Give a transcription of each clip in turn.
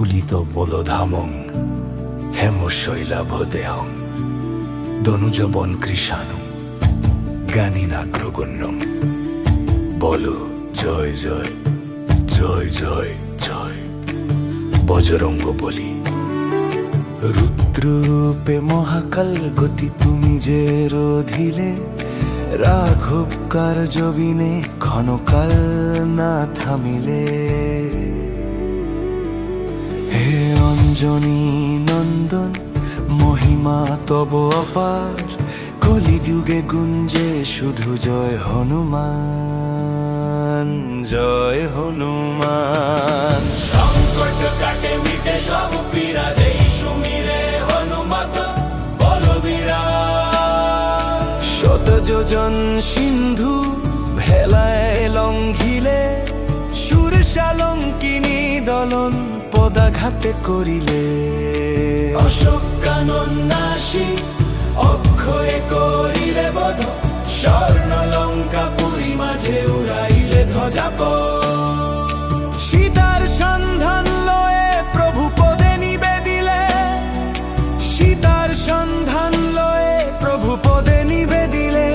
তুলিত বলধামং হেমশৈলাভ দেহং দনুজবন কৃষাণং জ্ঞানীনাগ্রগণ্যম। বলো জয় জয় জয় জয় জয় বজরঙ্গ বলি। রুদ্ররূপে মহাকাল গতি তুমি যে রোধিলে, রাঘব কার্যবিনে ক্ষণকাল না থামিলে। হে অঞ্জনী নন্দন মহিমা তব অপার, কলিযুগে গুঞ্জে শুধু জয় হনুমান জয় হনুমান। সংকট কাটে মিটে সব পীড়া, যেই সুমিরে হনুমত বলবীরা। শত যোজন সিন্ধু ভেলায় লঙ্ঘিলে, সুরশালঙ্কিনী দলন পদাঘাতে করিলে। অশোক কানন নাশী অক্ষয়ে করিলে বধ, স্বর্ণ লঙ্কা পুরী মাঝে উড়াইলে ধ্বজাপ। সীতার সন্ধান লয়ে প্রভু পদে নিবেদিলে, সীতার সন্ধান লয়ে প্রভু পদে নিবেদিলে।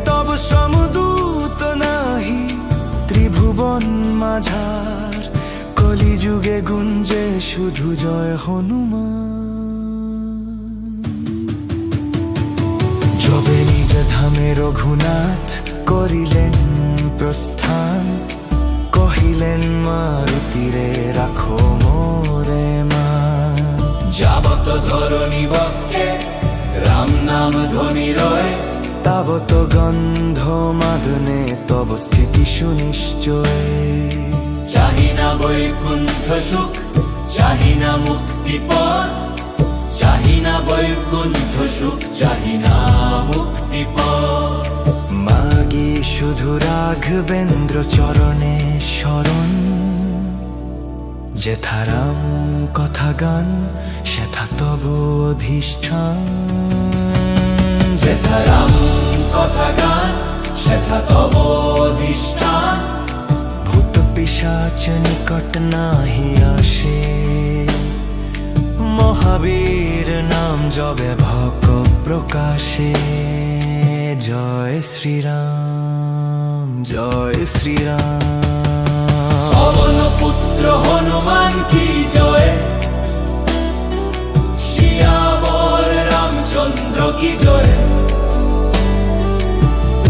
তব সমদূত নাহি ত্রিভুবন মাঝার, কলিযুগে গুঞ্জে শুধু জয় হনুমান। যবে নিজ ধামে রঘুনাথ করিলেন প্রস্থান, কহিলেন মারুতিরে রাখো মোরে মান। যাবত ধরণী বক্ষে রাম নাম ধ্বনি রয়, তাবত গন্ধ মাদনে তব স্থিতি সুনিশ্চয়। চাহি না বৈকুণ্ঠ সুখ, চাহি না মুক্তি পথ, চাহি না বৈকুণ্ঠ সুখ, চাহি না মুক্তি পথ। মাগি শুধু রাঘবেন্দ্র চরণে শরণ, যেথা রাম কথা গান সেথা তব অধিষ্ঠান। যেথা রাম কথা গান সেথা তব অধিষ্ঠান। ভূত পিশাচ নিকট নাহি আসে, মহাবীর নাম জবে ভক প্রকাশে। জয় শ্রীরাম জয় শ্রীরাম। পবন পুত্র হনুমান কি জয়, শিয়াবর রামচন্দ্র কি জয়।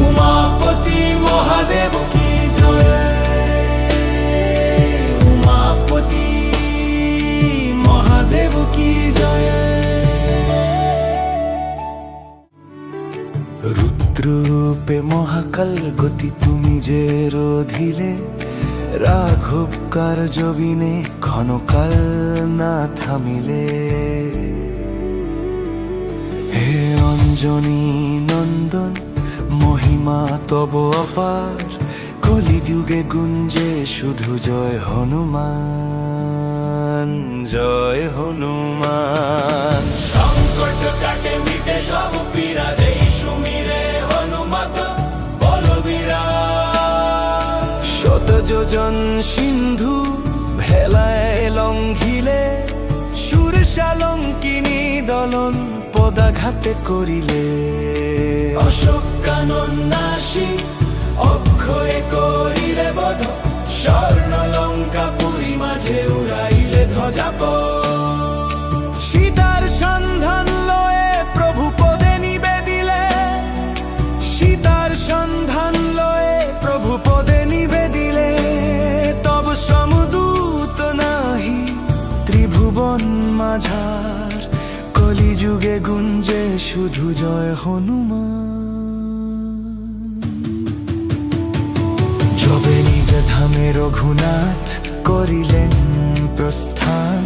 উমাপতি মহাদেব কি জয়, উমাপতি মহাদেব কি জয়। রুদ্ররূপে মহাকাল গতি তুমি যে রোধিলে, রাঘব কার্যবিনে ক্ষণকাল না থামিলে। হে অঞ্জনী নন্দন মহিমা তব অপার, কলিযুগে গুঞ্জে শুধু জয় হনুমান জয় হনুমান। সংকট কাটে মিটে সব পীড়া, যেই সুমিরে হনুমত বলবীরা। শত যোজন সিন্ধু ভেলায় লঙ্ঘিলে, সুরশালঙ্কিনী দলন পদাঘাতে করিলে। অশোক কানন নাশী অক্ষয়ে করিলে বধ, স্বর্ণ লঙ্কা পুরী মাঝে উড়াইলে ধ্বজাপ। সীতার সন্ধান লয়ে প্রভু পদে নিবেদিলে, সীতার সন্ধান লয়ে প্রভু পদে নিবেদিলে। তব সমদূত নাহি ত্রিভুবন মাঝার, কলিযুগে গুঞ্জে শুধু জয় হনুমান। যবে নিজ ধামে রঘুনাথ করিলেন প্রস্থান,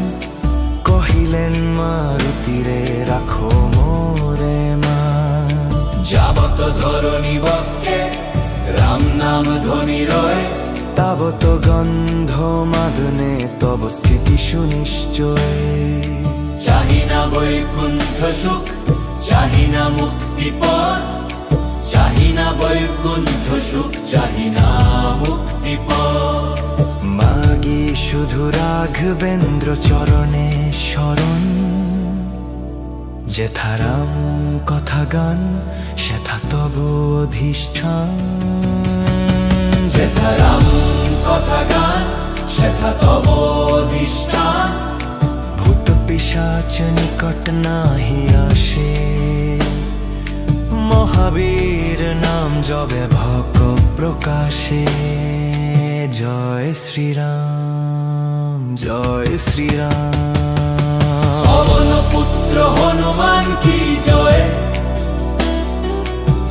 কহিলেন মারুতিরে রাখো মোরে মান। যাবত ধরণী বক্ষে রাম নাম ধ্বনি রয়, তাবত গন্ধ মাদনে তব স্থিতি সুনিশ্চয়। চাহি না বৈকুণ্ঠ সুখ, চাহি না মুক্তি পথ, চাহি না বৈকুণ্ঠ সুখ, চাহি না মুক্তি পথ। মাগি শুধু শুধু রাঘবেন্দ্র চরণে শরণ, যেথা রাম কথা গান সেথা তব অধিষ্ঠান। যেথা রাম কথা গান সেথা তব অধিষ্ঠান। ভূত পিশাচ নিকট নাহি আসে, মহাবীর নাম জবে ভক প্রকাশে। জয় শ্রীরাম, জয় শ্রীরাম। পবন পুত্র হনুমান কি জয়,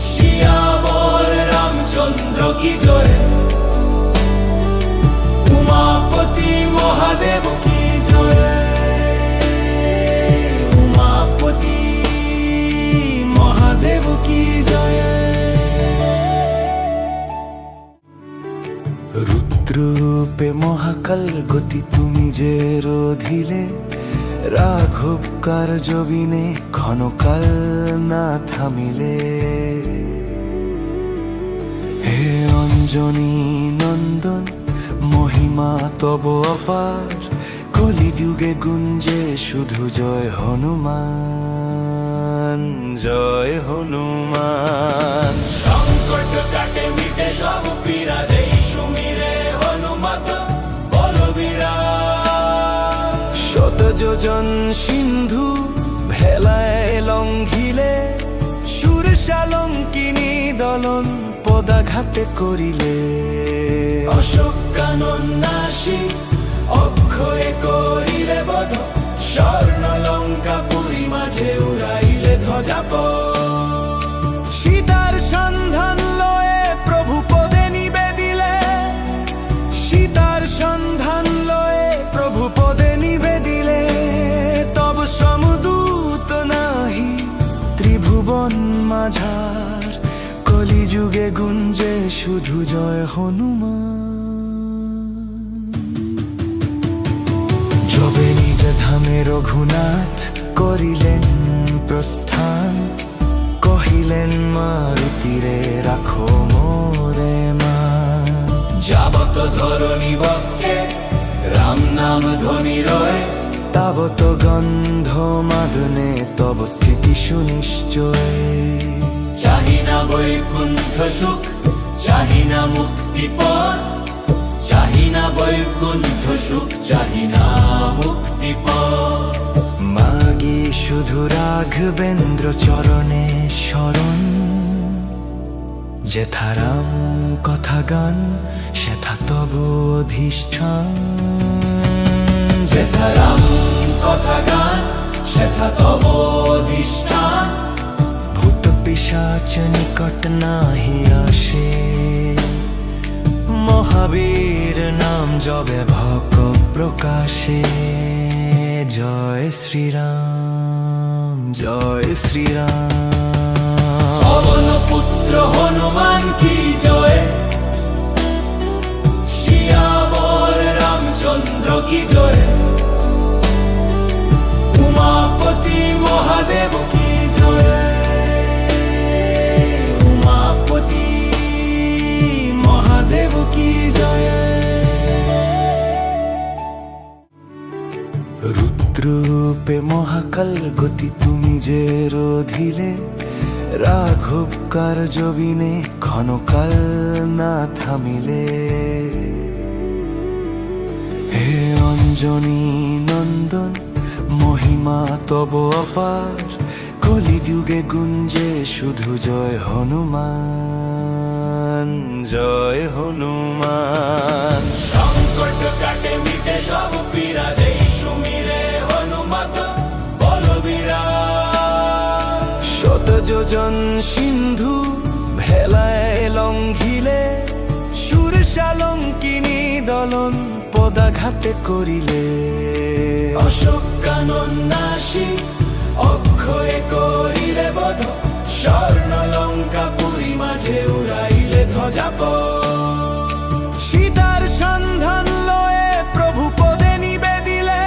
শিয়াবর রামচন্দ্র কি জয়। উমাপতি মহাদেব কি জয়, উমাপতি মহাদেব কি জয়। রুদ্ররূপে মহাকাল গতি তুমি যে রোধিলে, রাঘব কার্য বিনে ক্ষণকাল না থামিলে। হে অঞ্জনী নন্দন মহিমা তব অপার, কলিযুগে গুঞ্জে শুধু জয় হনুমান, জয় হনুমান। সংকট কাটে মিটে সব পীড়া, যেই সুমিরে হনুমত বলবীরা। শত যোজন সিন্ধু ভেলায় লঙ্ঘিলে, সুরশালঙ্কিনী দলন পদাঘাতে করিলে। অশোক কানন নাশী অক্ষয়ে করিলে বধ, স্বর্ণ লঙ্কা পুরী মাঝে উড়াইলে ধ্বজাপ। সীতার সন্ধান লয়ে প্রভু পদে নিবেদিলে, সীতার সন্ধান লয়ে প্রভু পদে নিবেদিলে। তব সমদূত নাহি ত্রিভুবন মাঝার, কলিযুগে গুঞ্জে শুধু জয় হনুমান। যবে নিজ ধামে রঘুনাথ করিলেন প্রস্থান, কহিলেন মারুতিরে রাখো মোরে মা। যাবত ধরণী বক্ষে রাম নাম ধ্বনি রয়, তাবত গন্ধ মাদনে তব স্থিতি সুনিশ্চয়। চাহি না বৈকুণ্ঠ সুখ, চাহি না মুক্তি পথ। চাহি না বৈকুণ্ঠ সুখ, চাহি না মুক্তি পথ। মাগি শুধু রাঘবেন্দ্র চরণে শরণ, যেথা রাম কথা গান সেথা তব অধিষ্ঠান। যেথা রাম কথা গান সেথা তব অধিষ্ঠান। ভূত পিশাচ নিকট নাহি আসে, মহাবীর নাম জবে ভক প্রকাশে। জয় শ্রীরাম, জয় শ্রীরাম। পবন পুত্র হনুমান কি জয়, শিয়াবর রামচন্দ্র কি জয়। উমাপতি মহাদেব কি জয়, উমাপতি মহাদেব কি জয়। রুদ্ররূপে মহাকাল গতি তুমি যে রোধিলে, রাঘব কার্য বিনে ক্ষণকাল না থামিলে। হে অঞ্জনী নন্দন মহিমা তব অপার, কলিযুগে গুঞ্জে শুধু জয় হনুমান, জয় হনুমান। সংকট কাটে মিটে সব পীড়া, যেই সুমিরে হনুমত বলবীরা। শত যোজন সিন্ধু ভেলায় লঙ্ঘিলে, সুরশালঙ্কিনী দলন পদাঘাতে করিলে। অশোক কানন নাশী অক্ষয়ে করিলে বধ, স্বর্ণ লঙ্কা পুরী মাঝে উড়াইলে ধ্বজাপ। সীতার সন্ধান লয়ে প্রভু পদে নিবেদিলে,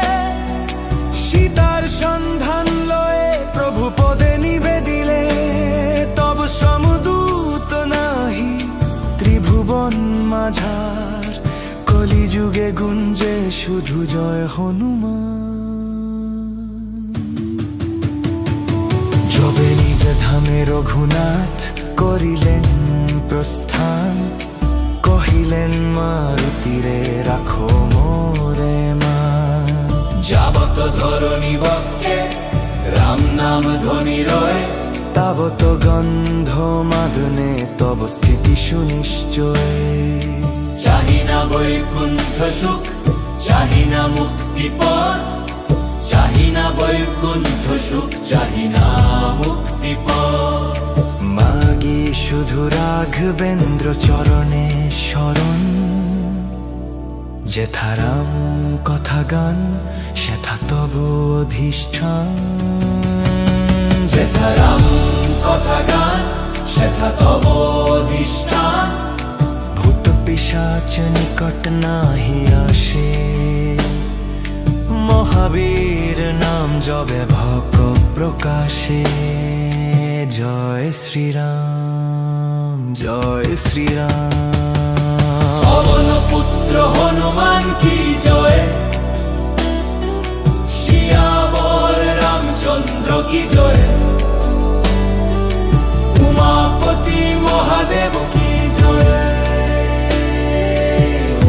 সীতার সন্ধান লয়ে প্রভু পদে নিবেদিলে। তব সমদূত নাহি ত্রিভুবন মাঝার, কলিযুগে গুঞ্জে শুধু জয় হনুমান। যবে নিজ ধামে রঘুনাথ করিলেন প্রস্থান, কহিলেন মারুতিরে রাখো মোরে মা। যাবত ধরণী বক্ষে রাম নাম ধ্বনি রয়, তাবত গন্ধ মাদনে তব স্থিতি সুনিশ্চয়। চাহিনা বৈকুণ্ঠ সুখ, চাহিনা মুক্তি পথ, চাহিনা বৈকুণ্ঠ সুখ, চাহিনা মুক্তি পথ। মাগি শুধু রাঘবেন্দ্র চরণে শরণ, যেথা রাম কথা গান সেথা তব অধিষ্ঠান। যেথা রাম কথা গান সেথা তব অধিষ্ঠান। ভূত পিশাচ নিকট নাহি আসে, মহাবীর নাম জবে ভক প্রকাশে। জয় শ্রীরাম, জয় শ্রীরাম। পবন পুত্র হনুমান কি জয়, শিয়াবর রামচন্দ্র কি জয়। উমাপতি মহাদেব কি জয়,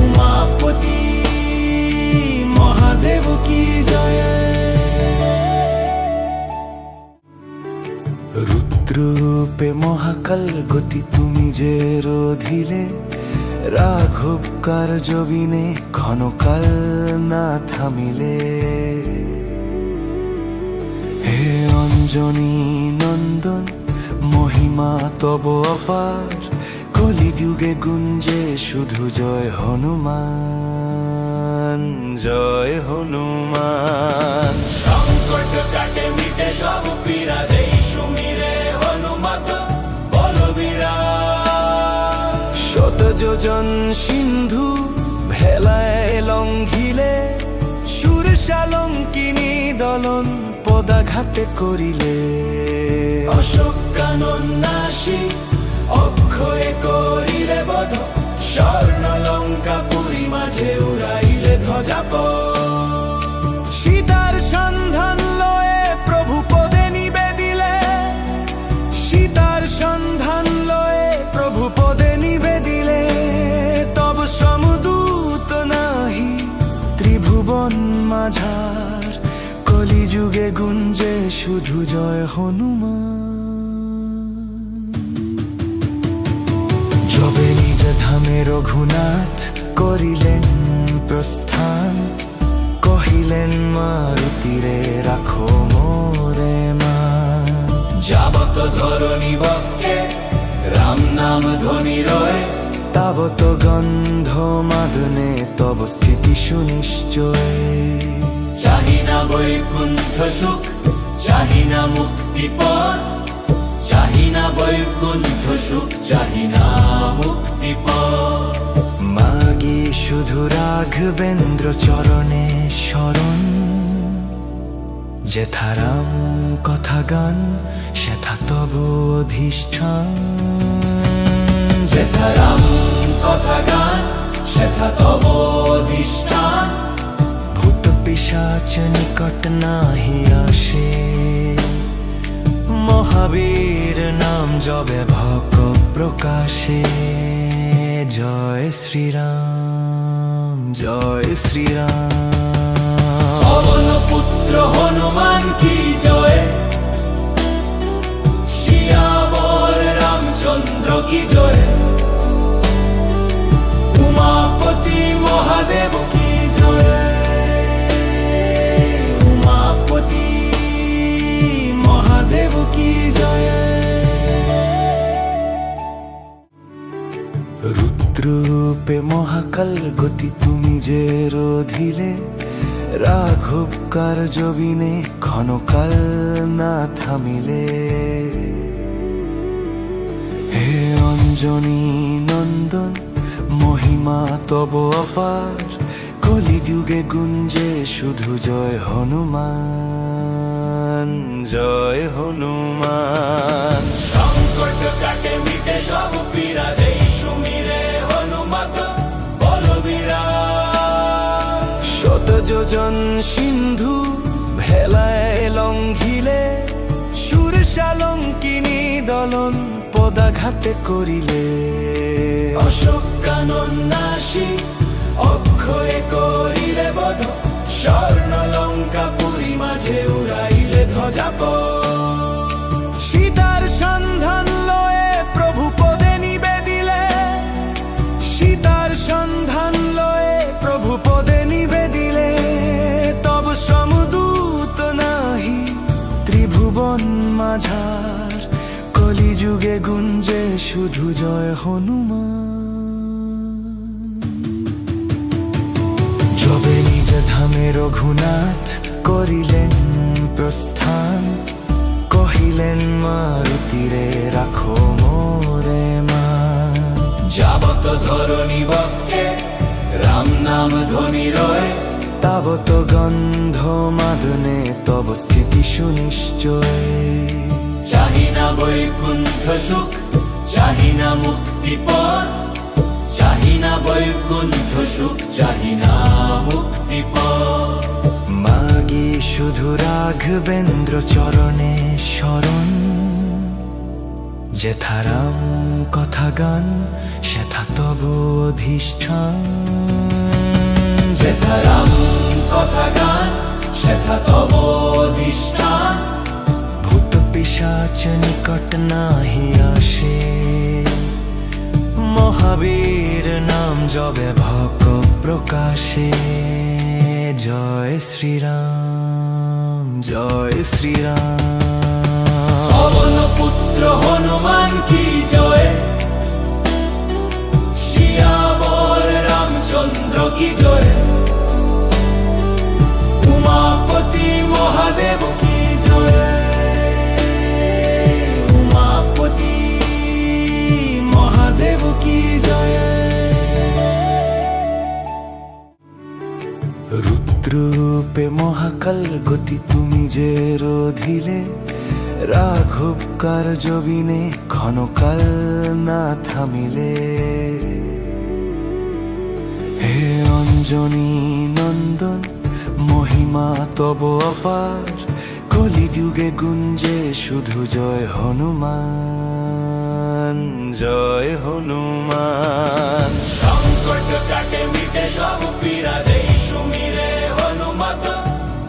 উমাপতি মহাদেব কি জয়। রুদ্ররূপে মহাকাল গতি তুমি যে রোধিলে, রাঘব কার্য বিনে ক্ষণকাল না থামিলে। হে অঞ্জনী নন্দন মহিমা তব অপার, কলিযুগে গুঞ্জে শুধু জয় হনুমান, জয় হনুমান। সংকট কাটে মিটে সব পীড়া, যেই সুমিরে হনুমত বলবীরা। শত যোজন সিন্ধু ভেলায় লঙ্ঘিলে, সুরসালঙ্কিনী দলন পদাঘাতে করিলে। অশোক কানন নাশী অক্ষয়ে করিলে বধ, স্বর্ণ লঙ্কা পুরী মাঝে উড়াইলে ধ্বজাপ। সীতার সন্ধান লয়ে প্রভু পদে নিবেদিলে, সীতার সন্ধান লয়ে প্রভু পদে নিবেদিলে। তব সমদূত নাহি ত্রিভুবন মাঝার, কলিযুগে গুঞ্জে শুধু জয় হনুমান। যবে নিজ ধামে রঘুনাথ করিলেন প্রস্থান, কহিলেন মারুতিরে রাখো মোরে মা। যাবত ধরণী বক্ষে রাম নাম ধ্বনি রয়, তাবত গন্ধ মাদনে তব স্থিতি সুনিশ্চয়। চাহিনা বৈকুণ্ঠ সুখ, চাহিনা মুক্তি পথ, চাহিনা বৈকুণ্ঠ সুখ, চাহিনা মুক্তি পথ। মাগি শুধু রাঘবেন্দ্র চরণে শরণ, যেথা রাম কথা গান সেথা তব অধিষ্ঠান। যেথা রাম কথা গান সেথা তব অধিষ্ঠান। ভূত পিশাচ নিকট নাহি আসে, মহাবীর নাম জবে ভক প্রকাশে। জয় শ্রীরাম, জয় শ্রীরাম। পবন পুত্র হনুমান কি জয়, শিয়াবর রামচন্দ্র কি জয়। উমাপতি মহাদেব কি জয়, উমাপতি মহাদেব কি জয়। রুদ্ররূপে মহাকাল গতি তুমি যে রোধিলে, রাঘব কার্য বিনে ক্ষণকাল না থামিলে। হে অঞ্জনী নন্দন মহিমা তব অপার, কলিযুগে গুঞ্জে শুধু জয় হনুমান, জয় হনুমান। সংকট কাটে মিটে সব পীড়া, যেই সুমিরে হনুমত বলবীরা। যোজন সিন্ধু ভেলায় লঙ্ঘিলে, সুর শালঙ্কিনী দলন পদাঘাতে করিলে। অশোক কানন নাশী অক্ষয়ে করিলে বধ, স্বর্ণ লঙ্কা পুরী মাঝে উড়াইলে ধ্বজাপ। সীতার সন্ধান লয়ে প্রভু পদে নিবেদিলে, সীতার সন্ধান লয়ে প্রভু পদে নিবেদিলে। তব সমদূত নাহি ত্রিভুবন মাঝার, কলিযুগে গুঞ্জে শুধু জয় হনুমান। যবে নিজ ধামে রঘুনাথ করিলেন প্রস্থান, কহিলেন মারুতিরে রাখো মোরে মান। যাবত ধরণী বক্ষে রাম নাম ধ্বনি রয়, তাবত গন্ধ মাদনে তব স্থিতি সুনিশ্চয়। চাহি না বৈকুণ্ঠ সুখ, চাহি না মুক্তি পথ, চাহি না বৈকুণ্ঠ সুখ, চাহি না মুক্তি পথ। মাগি শুধু রাঘবেন্দ্র চরণে শরণ, যেথা রাম কথা গান সেথা তব অধিষ্ঠান। যেথা রাম কথা গান সেথা তব অধিষ্ঠান। ভূত পিশাচ নিকট নাহি আসে, মহাবীর নাম জবে ভক প্রকাশে। জয় শ্রীরাম, জয় শ্রীরাম। পবন পুত্র হনুমান কি জয়, শিয়াবর রামচন্দ্র কি জয়। উমাপতি মহাদেব কি জয়, উমাপতি মহাদেব কি জয়। রুদ্ররূপে মহাকাল গতি তুমি যে রোধিলে, রাঘব কার্য বিনে ক্ষণকাল না থামিলে। হে অঞ্জনী নন্দন মহিমা তব অপার, কলিযুগে গুঞ্জে শুধু জয় হনুমান, জয় হনুমান। সংকট কাটে মিটে সব পীড়া, যেই সুমিরে হনুমত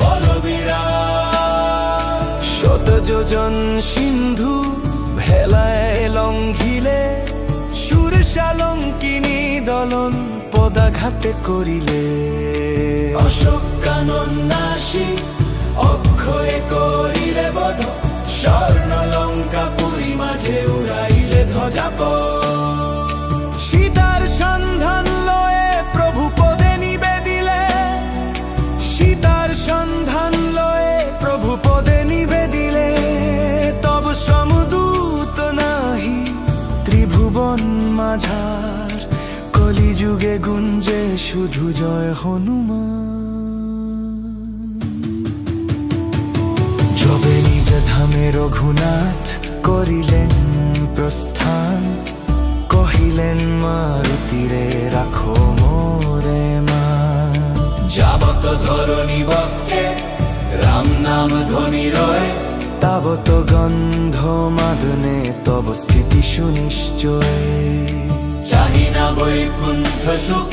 বলবীরা। শত যোজন সিন্ধু ভেলায় লঙ্ঘিলে, সুর শালঙ্কিনী দলন পদাঘাতে করিলে। অশোক কানন নাশী অক্ষয়ে করিলে বধ, স্বর্ণ লঙ্কা পুরী মাঝে উড়াইলে ধ্বজাপ। সীতার সন্ধান লয়ে প্রভু পদে নিবেদিলে, সীতার সন্ধান লয়ে প্রভু পদে নিবেদিলে। তব সমদূত নাহি ত্রিভুবন মাঝার, কলিযুগে গুঞ্জে শুধু জয় হনুমান। যবে নিজ ধামে রঘুনাথ করিলেন প্রস্থান, কহিলেন মারুতিরে রাখো মোরে মান। যাবত ধরণী বক্ষে রাম নাম ধ্বনি রয়, তাবত গন্ধ মাদনে তব স্থিতি সুনিশ্চয়। চাহি না বৈকুণ্ঠ সুখ,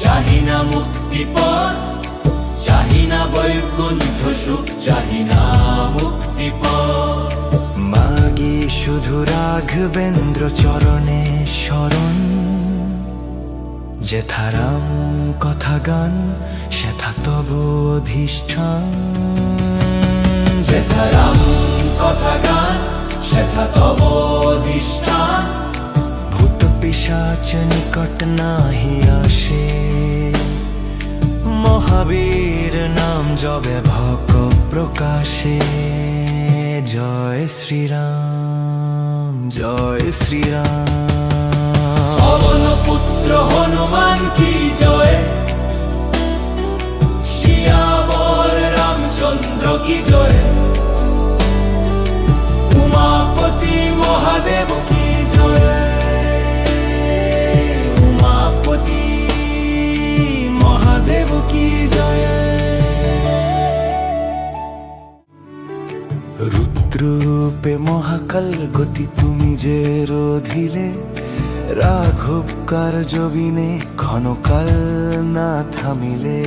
চাহি না মুক্তি পথ, চাহি না বৈকুণ্ঠ সুখ, চাহি না মুক্তি পথ। মাগি শুধু রাঘবেন্দ্র চরণে শরণ, যেথা রাম কথা গান সেথা তব অধিষ্ঠান। যেথা রাম কথা গান সেথা তব অধিষ্ঠান। ভূত পিশাচ নিকট নাহি আসে, মহাবীর নাম জবে ভক প্রকাশে। জয় শ্রীরাম, জয় শ্রীরাম। পবন পুত্র হনুমান কি জয়, শিয়াবর রামচন্দ্র কি জয়। উমাপতি মহাদেব কি জয়, উমাপতি মহাদেব কি জয়। মহাকাল গতি তুমি যে রোধিলে, রাঘব কার্যবিনে ক্ষণকাল না থামিলে।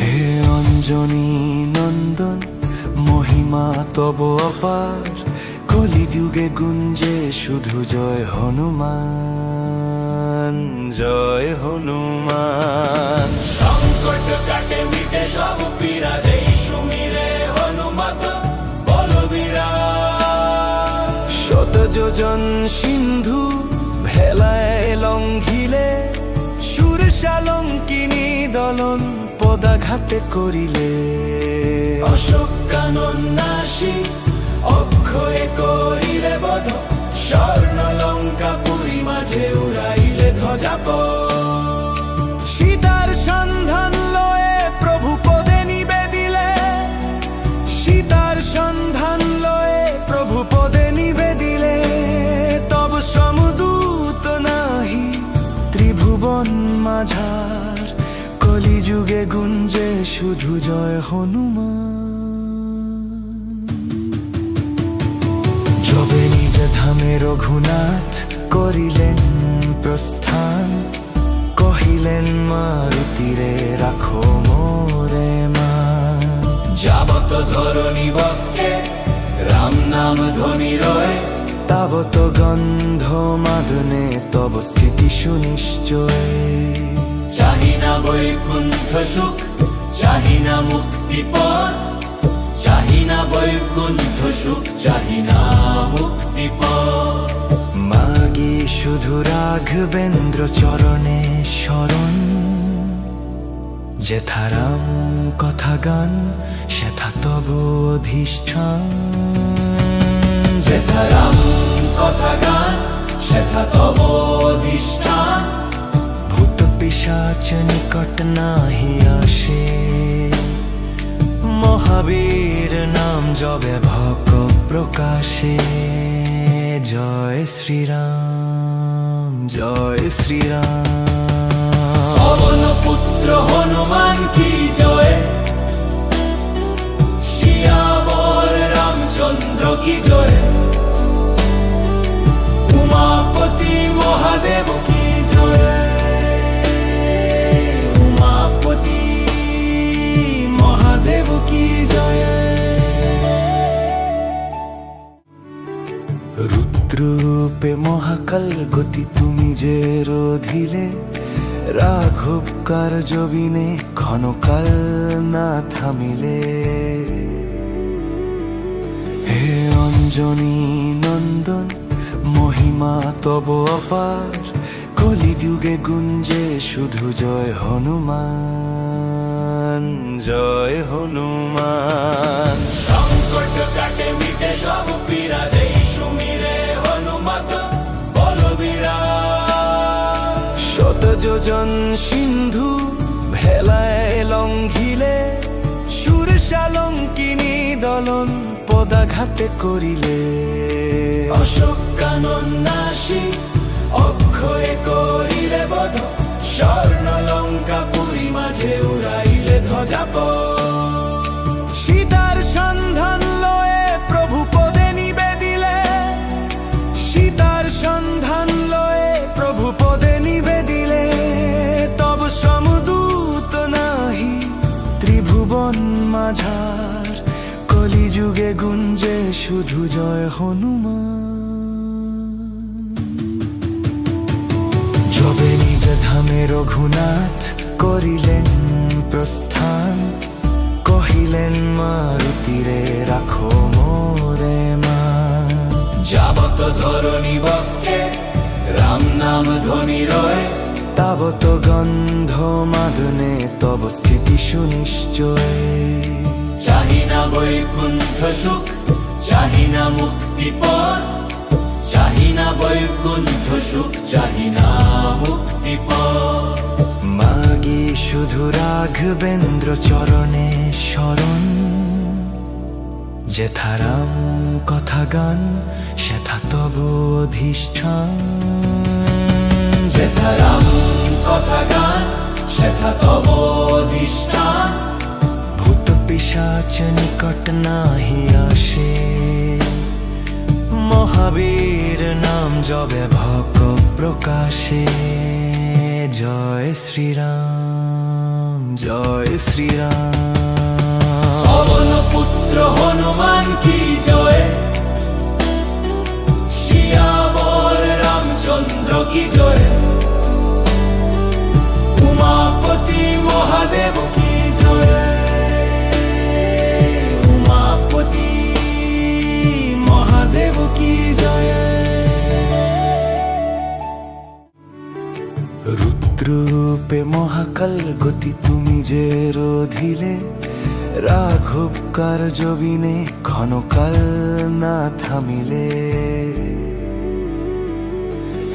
হে অঞ্জনী নন্দন মহিমা তব অপার, কলিযুগে গুঞ্জে শুধু জয় হনুমান, জয় হনুমান। সংকট কাটে মিটে সব পীড়া, যেই সুমিরে হনুমত বলবীরা। শত যোজন সিন্ধু ভেলায় লঙ্ঘিলে, সুরশালঙ্কিনী দলন পদাঘাতে করিলে। অশোক কানন নাশী অক্ষয়ে করিলে বধ, স্বর্ণ লঙ্কা পুরী মাঝে উড়াইলে ধ্বজাপথ। সীতার সন্ধান লয়ে প্রভু পদে নিবেদিলে, সীতার সন্ধান লয়ে প্রভু পদে নিবেদিলে। তব সমদূত নাহি ত্রিভুবন মাঝার, কলিযুগে গুঞ্জে শুধু জয় হনুমান। যবে নিজ ধামে রঘুনাথ করিলেন প্রস্থান, কহিলেন মারুতিরে রাখো মোরে মা। যাবত ধরণী বক্ষে রাম নাম ধ্বনি রয়, তাবত গন্ধ মাদনে তব স্থিতি সুনিশ্চয়। চাহি না বৈকুণ্ঠ সুখ, চাহি না মুক্তি পথ, চাহি না বৈকুণ্ঠ সুখ, চাহি না মুক্তি পথ। মাগি শুধু রাঘবেন্দ্র চরণে শরণ, যেথা রাম কথা গান সেথা তব অধিষ্ঠান। যেথা রাম কথা গান সেথা তব অধিষ্ঠান। ভূত পিশাচ নিকট নাহি আসে, মহাবীর নাম জবে ভক প্রকাশে। জয় শ্রীরাম, জয় শ্রীরাম। পবন পুত্র হনুমান কি জয়, শিয়াবর রামচন্দ্র কি জয়। উমাপতি মহাদেব কি জয়, উমাপতি মহাদেব কি জয়। রুদ্ররূপে মহাকাল গতি তুমি যে রোধিলে, রাঘব কার্যবিনে ক্ষণকাল না থামিলে। হে অঞ্জনী নন্দন মহিমা তব অপার, কলিযুগে গুঞ্জে শুধু জয় হনুমান, জয় হনুমান। সংকট কাটে মিটে সব পীড়া, যেই সুমিরে হনুমত বলবীরা। শত যোজন সিন্ধু ভেলায় লঙ্ঘিলে, সুরশালঙ্কিনী দলন পদাঘাতে করিলে। অশোক কানন নাশী অক্ষয়ে করিলে বধ, স্বর্ণ লঙ্কা পুরী মাঝে উড়াইলে ধ্বজাপথ। সীতার সন্ধান লয়ে প্রভু পদে নিবেদিলে, সীতার সন্ধান লয়ে প্রভু পদে নিবেদিলে। তব সমদূত নাহি ত্রিভুবন মাঝার, কলিযুগে গুঞ্জে শুধু জয় হনুমান। যবে নিজ ধামে রঘুনাথ করিলেন প্রস্থান, কহিলেন মারুতিরে রাখো মোরে মা। যাবত ধরণী বক্ষে রাম নাম ধ্বনি রয়, তাবত গন্ধ মাদনে তব স্থিতি সুনিশ্চয়। চাহি না বৈকুণ্ঠ সুখ, চাহি না মুক্তি পথ, চাহি না বৈকুণ্ঠ সুখ, চাহি না মুক্তি পথ। মাগি শুধু রাঘবেন্দ্র চরণে শরণ, যেথা রাম কথা গান সেথা তব অধিষ্ঠান। যেথা রাম কথা গান সেথা তব অধিষ্ঠান। ভূত পিশাচ নিকট নাহি আসে, মহাবীর নাম জবে ভক প্রকাশে। জয় শ্রীরাম, জয় শ্রীরাম। পবন পুত্র হনুমান কি জয়, শিয়াবর রামচন্দ্র কি জয়, উমাপতি মহাদেব কি জয়, উমাপতি মহাদেব কি জয়। রুদ্ররূপে মহাকাল গতি তুমি যে রোধিলে, রাঘব কার্য বিনে ক্ষণকাল না থামিলে।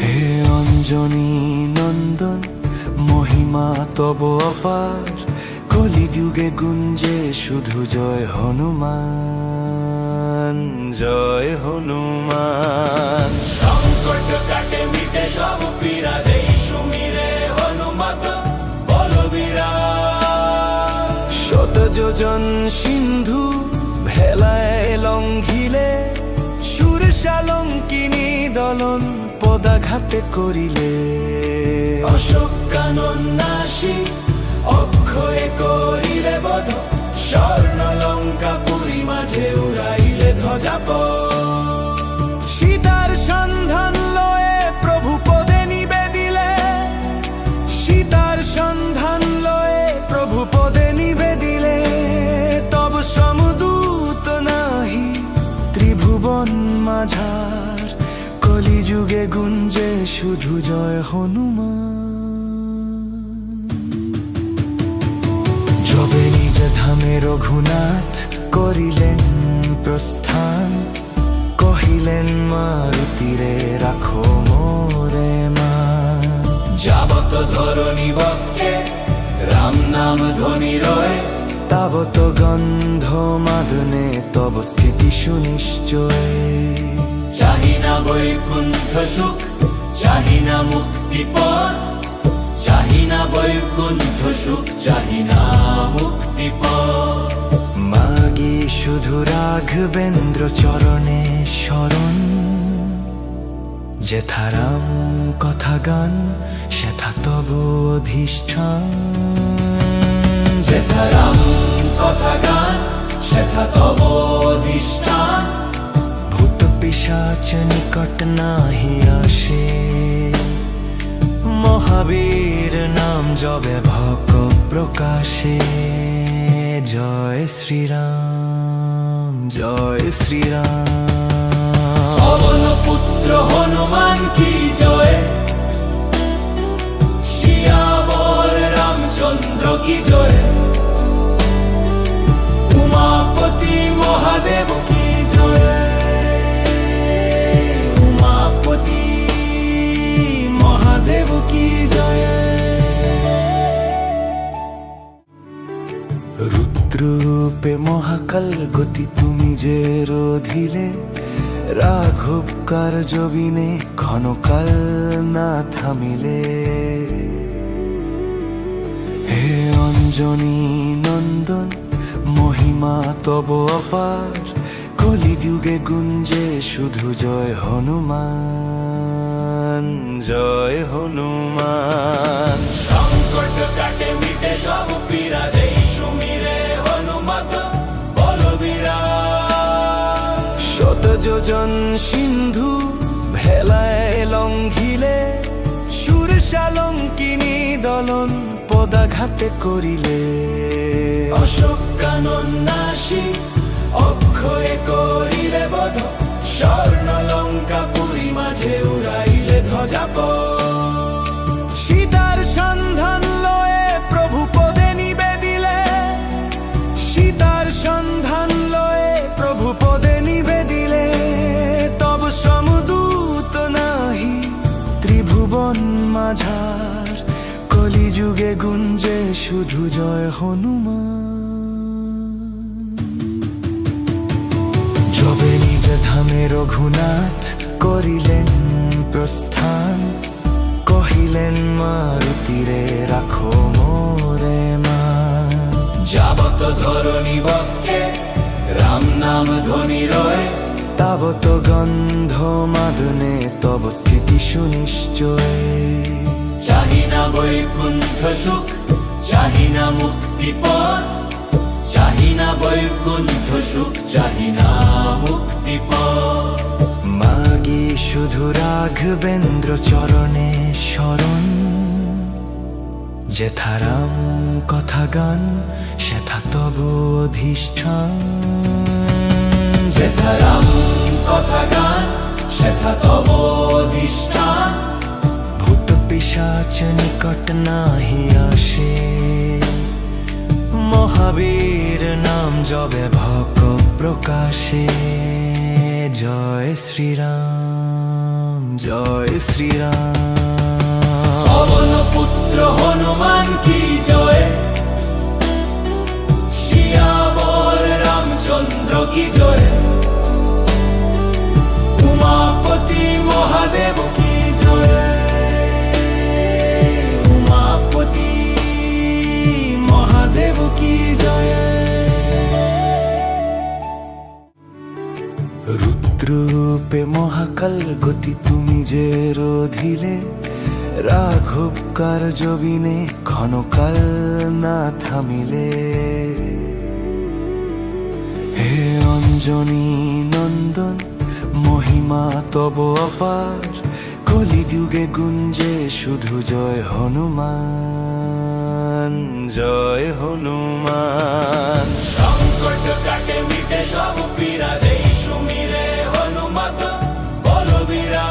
হে অঞ্জনী নন্দন মহিমা তব অপার, কলিযুগে গুঞ্জে শুধু জয় হনুমান, জয় হনুমান। সংকট কাটে মিটে সব পীড়া, যেই সুমিরে হনুমত বলবীরা। শত যোজন সিন্ধু ভেলায় লঙ্ঘিলে, সুরশালঙ্কিনী দলন পদাঘাতে করিলে। অশোক কানন নাশী অক্ষয়ে করিলে বধ, স্বর্ণ লঙ্কা পুরী মাঝে উড়াইলে ধ্বজাপথ। সীতার সন্ধান লয়ে প্রভু পদে নিবেদিলে, সীতার সন্ধান লয়ে প্রভু পদে নিবেদিলে। তব সমদূত নাহি ত্রিভুবন মাঝার, কলিযুগে গুঞ্জে শুধু জয় হনুমান। যবে নিজ ধামে রঘুনাথ করিলেন প্রস্থান, কহিলেন মারুতিরে রাখো মোরে মান। যাবত ধরণী বক্ষে রাম নাম ধ্বনি রয়, তাবত গন্ধ মাদনে তব স্থিতি সুনিশ্চয়। চাহি না বৈকুণ্ঠ সুখ, চাহি না মুক্তি পথ, চাহি না বৈকুণ্ঠ সুখ, চাহি না মুক্তি পথ। মাগি শুধু রাঘবেন্দ্র চরণে শরণ, যেথা রাম কথা গান সেথা তব অধিষ্ঠান। যেথা রাম কথা গান সেথা তব অধিষ্ঠান। ভূত পিশাচ নিকট নাহি আসে, মহাবীর নাম জবে ভক প্রকাশে। জয় শ্রীরাম, জয় শ্রীরাম। পবন পুত্র হনুমান কি জয়, শিয়াবর রামচন্দ্র কি জয়, উমাপতি মহাদেব কি জয়, উমাপতি মহাদেব কি জয়। রুদ্ররূপে মহাকাল গতি তুমি যে রোধিলে, রাঘব কার্য বিনে ক্ষণকাল না থামিলে। হে অঞ্জনী নন্দন মহিমা তব অপার, কলিযুগে গুঞ্জে শুধু জয় হনুমান, জয় হনুমান। সংকট কাটে মিটে সব পীড়া, যেই সুমিরে হনুমত বলবীরা। শত যোজন সিন্ধু ভেলায় লঙ্ঘিলে, সুরশালঙ্কিনী দলন পদাঘাতে করিলে। অশোক কানন নাশী অক্ষয়ে করিলে বধ, স্বর্ণ লঙ্কা পুরী মাঝে উড়াইলে ধ্বজাপথ। সীতার সন্ধান লয়ে প্রভু পদে নিবেদিলে, সীতার সন্ধান লয়ে প্রভু পদে নিবেদিলে। তব সমদূত নাহি ত্রিভুবন মাঝার, কলিযুগে গুঞ্জে শুধু জয় হনুমান। যবে নিজ ধামে রঘুনাথ করিলেন প্রস্থান, কহিলেন মারুতিরে রাখো মোরে মান। যাবত ধরণী বক্ষে রাম নাম ধ্বনি রয়ে, তাবত গন্ধ মাদনে তব স্থিতি সুনিশ্চয়। চাহি না বৈকুণ্ঠ সুখ, চাহি না মুক্তি পথ, চাহি না বৈকুণ্ঠ সুখ, চাহি না মুক্তি পথ। মাগি শুধু রাঘবেন্দ্র চরণে শরণ, যেথা রাম কথা গান সেথা তব অধিষ্ঠান। যেথা রাম কথা গান সেথা তব অধিষ্ঠান। ভূত পিশাচ নিকট নাহি আসে, মহাবীর নাম জবে ভক প্রকাশে। জয় শ্রীরাম, জয় শ্রীরাম। পবন পুত্র হনুমান কি জয়, শিয়াবর রামচন্দ্র কি জয়। উমাপতি মহাদেব কি জয়, উমাপতি মহাদেব কি জয়। রুদ্ররূপে মহাকাল গতি তুমি যে রোধিলে, রাঘব কার্য বিনে ক্ষণকাল না থামিলে। হে অঞ্জনী নন্দন মহিমা তব অপার, কলিযুগে গুঞ্জে শুধু জয় হনুমান, জয় হনুমান। সংকট কাটে মিটে সব পীড়া, যেই সুমিরে হনুমত বলবীরা।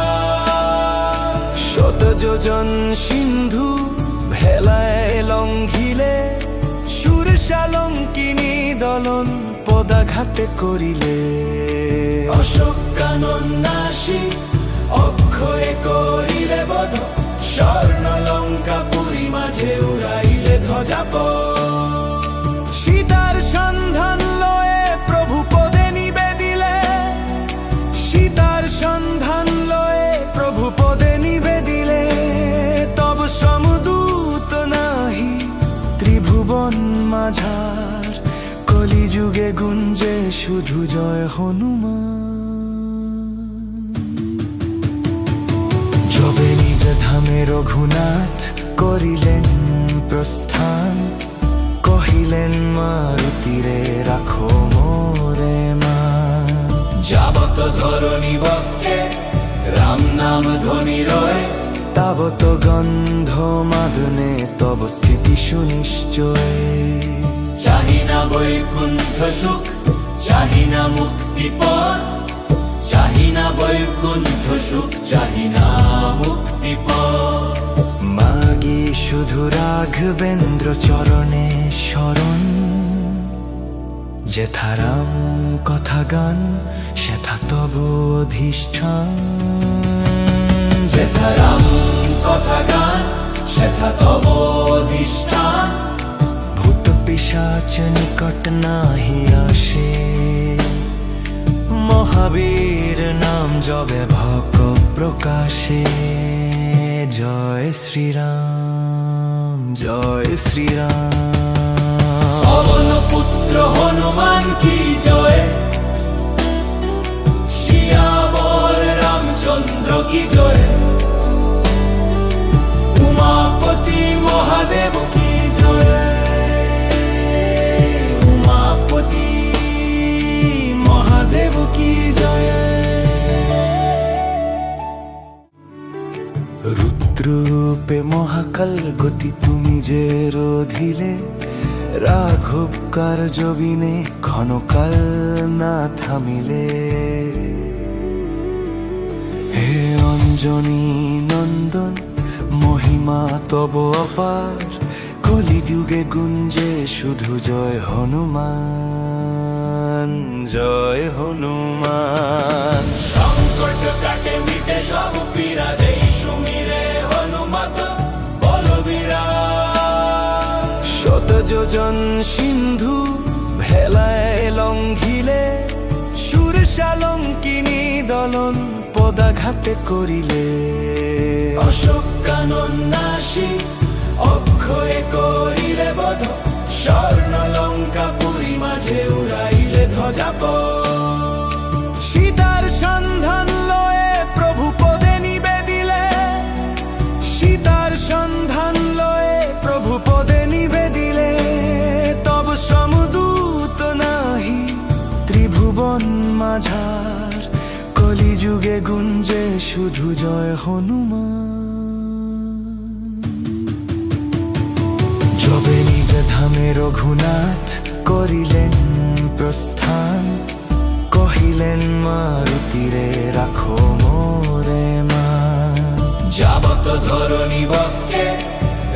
শত যোজন সিন্ধু ভেলায় লঙ্ঘিলে, সুরশালঙ্কিনী দলন পদাঘাতে করিলে। অশোক কানন নাশী অক্ষয়ে করিলে বধ, স্বর্ণ লঙ্কা পুরী মাঝে উড়াইলে ধ্বজাপ। সীতার সন্ধান লয়ে প্রভু পদে নিবেদিলে, সীতার সন্ধান লয়ে প্রভু পদে নিবেদিলে। তব সমদূত নাহি ত্রিভুবন মাঝার, কলিযুগে গুঞ্জে শুধু জয় হনুমান। যবে নিজ ধামে রঘুনাথ করিলেন প্রস্থান, কহিলেন মারুতিরে রাখো মোরে মান। যাবত ধরণী বক্ষে রাম নাম ধ্বনি রয়ে, তাবত গন্ধ মাদনে তব স্থিতি সুনিশ্চয়। চাহি না বৈকুণ্ঠ সুখ, চাহি না মুক্তি পথ, চাহি না বৈকুণ্ঠ সুখ, চাহি না মুক্তি পথ। মাগি শুধু রাঘবেন্দ্র চরণে শরণ, যেথা রাম কথা গান সেথা তব অধিষ্ঠান। যেথা রাম কথা গান সেথা তব অধিষ্ঠান। ভূত পিশাচ নিকট নাহি আসে, মহাবীর নাম জবে ভক প্রকাশে। জয় শ্রীরাম, জয় শ্রীরাম। পবন পুত্র হনুমান কি জয়, শিয়াবর রামচন্দ্র কি জয়। উমাপতি মহাদেব কি জয়, উমাপতি মহাদেব কি জয়। রুদ্ররূপে মহাকাল গতি তুমি যে রোধিলে, রাঘব কার্য বিনে ক্ষণকাল না থামিলে। হে অঞ্জনী নন্দন মহিমা তব অপার, কলিযুগে গুঞ্জে শুধু জয় হনুমান, জয় হনুমান। সংকট কাটে মিটে সব পীড়া, যেই সুমিরে হনুমত বলবীরা। শত যোজন সিন্ধু ভেলায় লঙ্ঘিলে, সুরশালঙ্কিনী দলন পদাঘাতে করিলে। অশোক কানন নাশী অক্ষয়ে করিলে বধ, স্বর্ণ লঙ্কা পুরী মাঝে উড়াইলে ধ্বজাপথ। সীতার সন্ধান লয়ে প্রভু পদে নিবেদিলে, সীতার সন্ধান লয়ে প্রভু পদে নিবেদিলে, তব সমদূত নাহি ত্রিভুবন মাঝার, কলিযুগে গুঞ্জে শুধু জয় হনুমান। যবে নিজ ধামে রঘুনাথ করিলেন প্রস্থান, কহিলেন মারুতিরে রাখো মোরে মা। যাবত ধরণী বক্ষে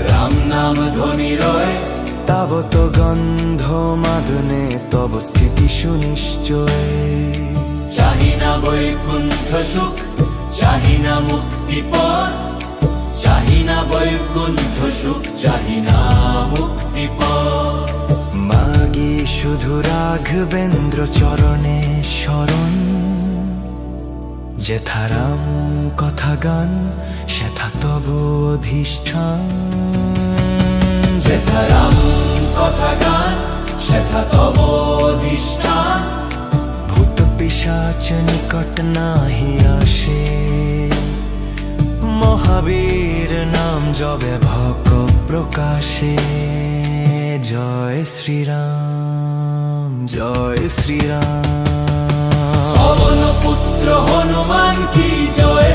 রাম নাম ধ্বনি রয়, তাবত গন্ধ মাদনে তব স্থিতি সুনিশ্চয়। চাহি না বৈকুণ্ঠ সুখ, চাহি না মুক্তি পথ, চাহি না বৈকুণ্ঠ সুখ, চাহি না মুক্তি পথ। মাগি শুধু রাঘবেন্দ্র চরণে শরণ, যেথা রাম কথা গান সেথা তব অধিষ্ঠান। যেথা রাম কথা গান সেথা তব অধিষ্ঠান। ভূত পিশাচ নিকট নাহি আসে, মহাবীর নাম জবে ভক প্রকাশে। জয় শ্রীরাম, জয় শ্রীরাম। পবন পুত্র হনুমান কি জয়,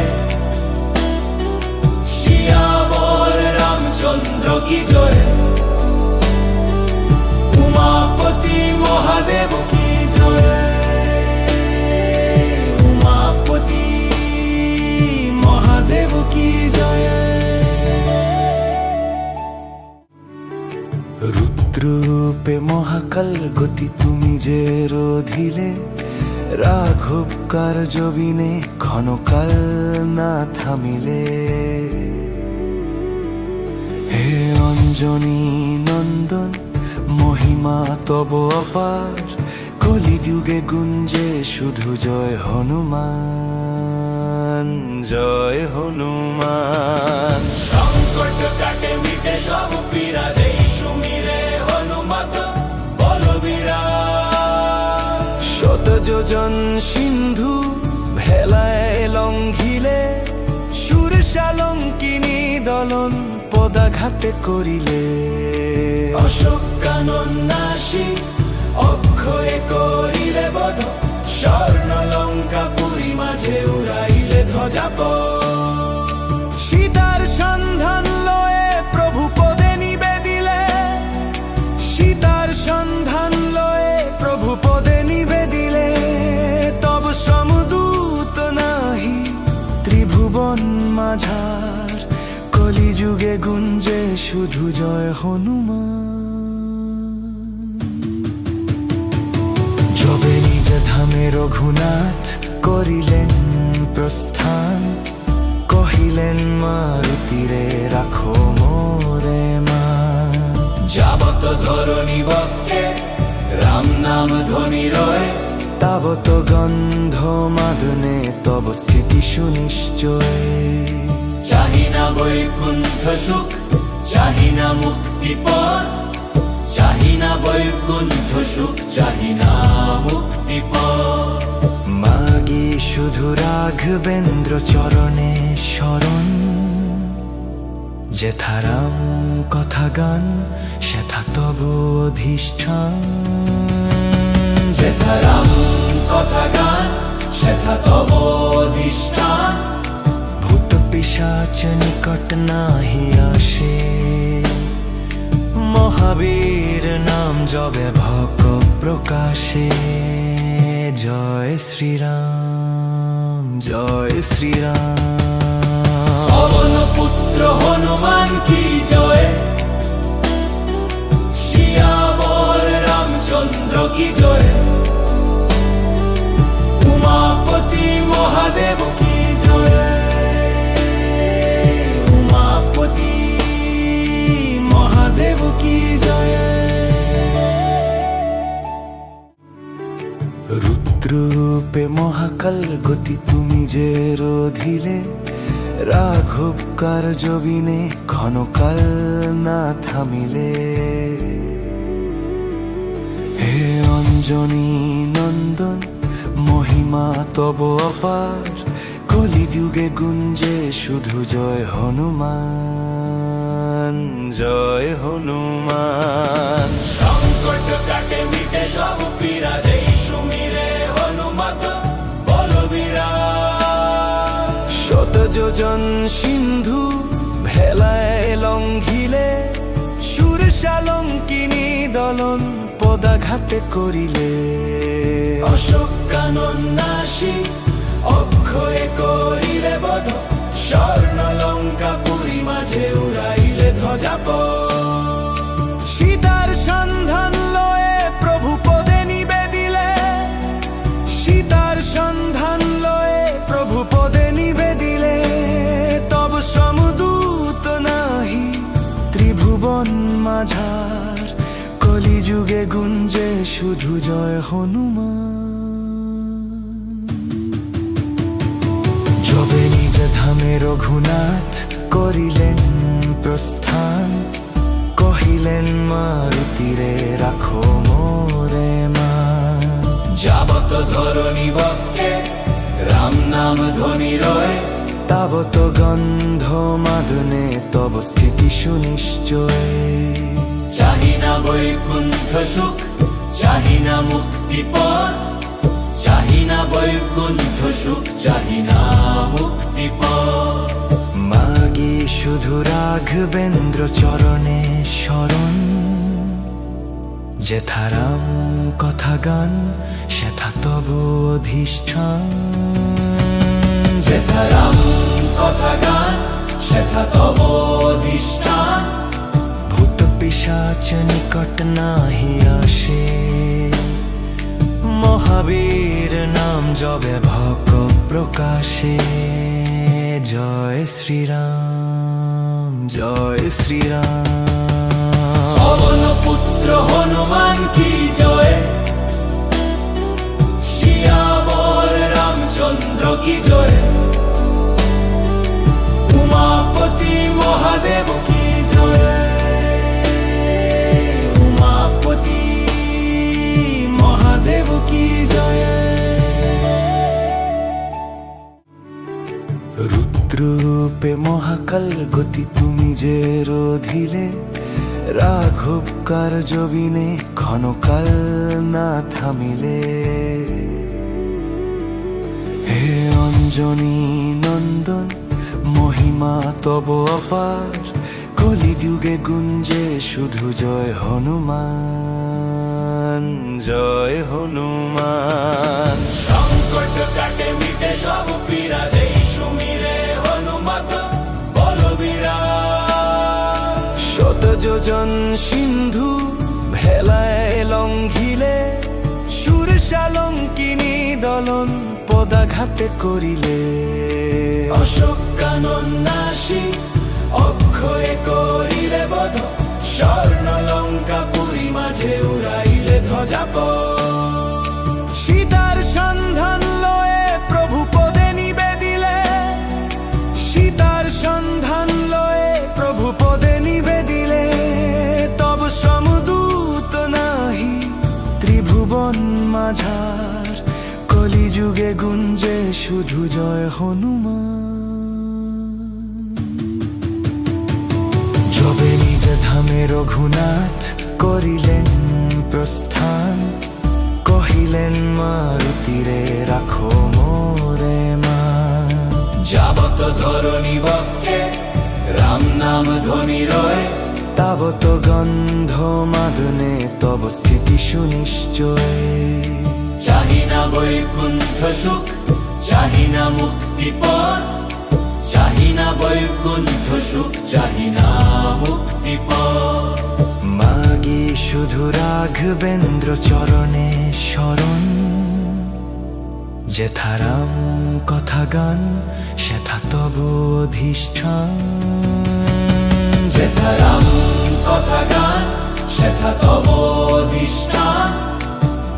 শিয়াবর রামচন্দ্র কি জয়। উমাপতি মহাদেব কি জয়, উমাপতি মহাদেব কি জয়। রুদ্ররূপে মহাকাল গতি তুমি যে রোধিলে, রাঘব কার্য বিনে ক্ষণকাল না থামিলে। হে অঞ্জনী নন্দন মহিমা তব অপার, কলিযুগে গুঞ্জে শুধু জয় হনুমান, জয় হনুমান। সংকট কাটে মিটে সব পীড়া, যেই সুমিরে হনুমত বলবীরা। শত যোজন সিন্ধু ভেলায় লঙ্ঘিলে, সুরসালঙ্কিনী দলন পদাঘাতে করিলে। অশোক কানন নাশী অক্ষয়ে করিলে বধ, স্বর্ণ লঙ্কা পুরী মাঝে উড়াইলে ধ্বজাপথ। সীতার সন্ধান লয়ে প্রভু পদে নিবেদিলে, সীতার সন্ধান লয়ে প্রভু পদে নিবেদিলে, তব সমদূত নাহি ত্রিভুবন মাঝার, কলিযুগে গুঞ্জে শুধু জয় হনুমান। যবে নিজ ধামে রঘুনাথ করিলেন প্রস্থান, কহিলেন মারুতিরে রাখো মোরে মা। যাবত ধরণী বক্ষে রাম নাম ধ্বনি রয়, তাবত গন্ধ মাদনে তব স্থিতি সুনিশ্চয়। চাহি না বৈকুণ্ঠ সুখ, চাহি না মুক্তি পথ, চাহি না বৈকুণ্ঠ সুখ, চাহি না মুক্তি পথ। মাগি শুধু রাঘবেন্দ্র চরণে শরণ, যেথা রাম কথা গান সেথা তব অধিষ্ঠান। যেথা রাম কথা গান সেথা তব অধিষ্ঠান। ভূত পিশাচ নিকট নাহি আসে, মহাবীর নাম জবে ভক প্রকাশে। জয় শ্রীরাম, জয় শ্রীরাম। পবন পুত্র হনুমান কি জয়, শিয়াবর রামচন্দ্র কি জয়। উমাপতি মহাদেব কি জয়, উমাপতি মহাদেব কি জয়। রুদ্ররূপে মহাকাল গতি তুমি যে রোধিলে, রাঘব কার্য বিনে ক্ষণকাল না থামিলে। অঞ্জনী নন্দন মহিমা তব অপার, কলিযুগে গুঞ্জে শুধু জয় হনুমান, জয় হনুমান। সংকট কাটে মিটে সব পীড়া, যেই সুমিরে হনুমত বলবীরা। শত যোজন সিন্ধু ভেলায় লঙ্ঘিলে, সুরসালঙ্কিনী দলন পদাঘাতে করিলে। অশোক কানন নাশী অক্ষয়ে করিলে বধ, স্বর্ণ লঙ্কা পুরী মাঝে উড়াইলে ধ্বজাপ। সীতার সন্ধান লয়ে প্রভু পদে নিবেদিলে, সীতার সন্ধান লয়ে প্রভু পদে নিবেদিলে। তব সমদূত নাহি ত্রিভুবন মাঝার, কলিযুগে গুঞ্জে শুধু জয় হনুমান। যবে নিজ ধামে রঘুনাথ করিলেন প্রস্থান, কহিলেন মারুতিরে রাখো মোরে মা। যাবত ধরণী বক্ষে রাম নাম ধ্বনি রয়, তাবত গন্ধ মাদনে তব স্থিতি সুনিশ্চয়। চাহি না বৈকুণ্ঠ সুখ, চাহি না মুক্তি পথ, চাহি না বৈকুণ্ঠ সুখ, চাহি না মুক্তি পথ। মাগি শুধু রাঘবেন্দ্র চরণে শরণ, যেথা রাম কথা গান সেথা তব অধিষ্ঠান। যেথা রাম কথা গান সেথা তব অধিষ্ঠান। ভূত পিশাচ নিকট নাহি আসে, মহাবীর নাম জবে ভক প্রকাশে। জয় শ্রীরাম, জয় শ্রীরাম। পবন পুত্র হনুমান কি জয়, শিয়াবর রামচন্দ্র কি জয়। উমাপতি মহাদেব কি জয়, উমাপতি মহাদেব কি জয়। রুদ্ররূপে মহাকাল গতি তুমি যে রোধিলে, রাঘব কার্য বিনে ক্ষণকাল না থামিলে। হে অঞ্জনী নন্দন মহিমা তব অপার, কলিযুগে গুঞ্জে শুধু জয় হনুমান, জয় হনুমান। সংকট কাটে মিটে সব পীড়া, যেই সুমিরে হনুমত বলবীরা। শত যোজন সিন্ধু ভেলায় লঙ্ঘিলে, সুরসালঙ্কিনী দলন পদাঘাতে করিলে। অশোক কানন নাশী অক্ষয়ে করিলে বধ, স্বর্ণ লঙ্কা পুরী মাঝে উড়াইলে ধ্বজাপ। সীতার সন্ধান লয়ে প্রভু পদে নিবেদিলে, সীতার সন্ধান লয়ে প্রভু পদে নিবেদিলে। তব সমদূত নাহি ত্রিভুবন মাঝার, কলিযুগে গুঞ্জে শুধু জয় হনুমান। যবে নিজ ধামে রঘুনাথ করিলেন প্রস্থান, কহিলেন মারুতিরে রাখো মোরে মা। যাবত ধরণী বক্ষে রাম নাম ধ্বনি রয়, তাবত গন্ধ মাদনে তব স্থিতি সুনিশ্চয়। চাহি না বৈকুণ্ঠ সুখ, চাহি না মুক্তি পথ, চাহি না বৈকুণ্ঠ সুখ, চাহি না মুক্তি পথ। মাগি শুধু রাঘবেন্দ্র চরণে শরণ, যেথা রাম কথা গান সেথা তব অধিষ্ঠান। যেথা রাম কথা গান সেথা তব অধিষ্ঠান।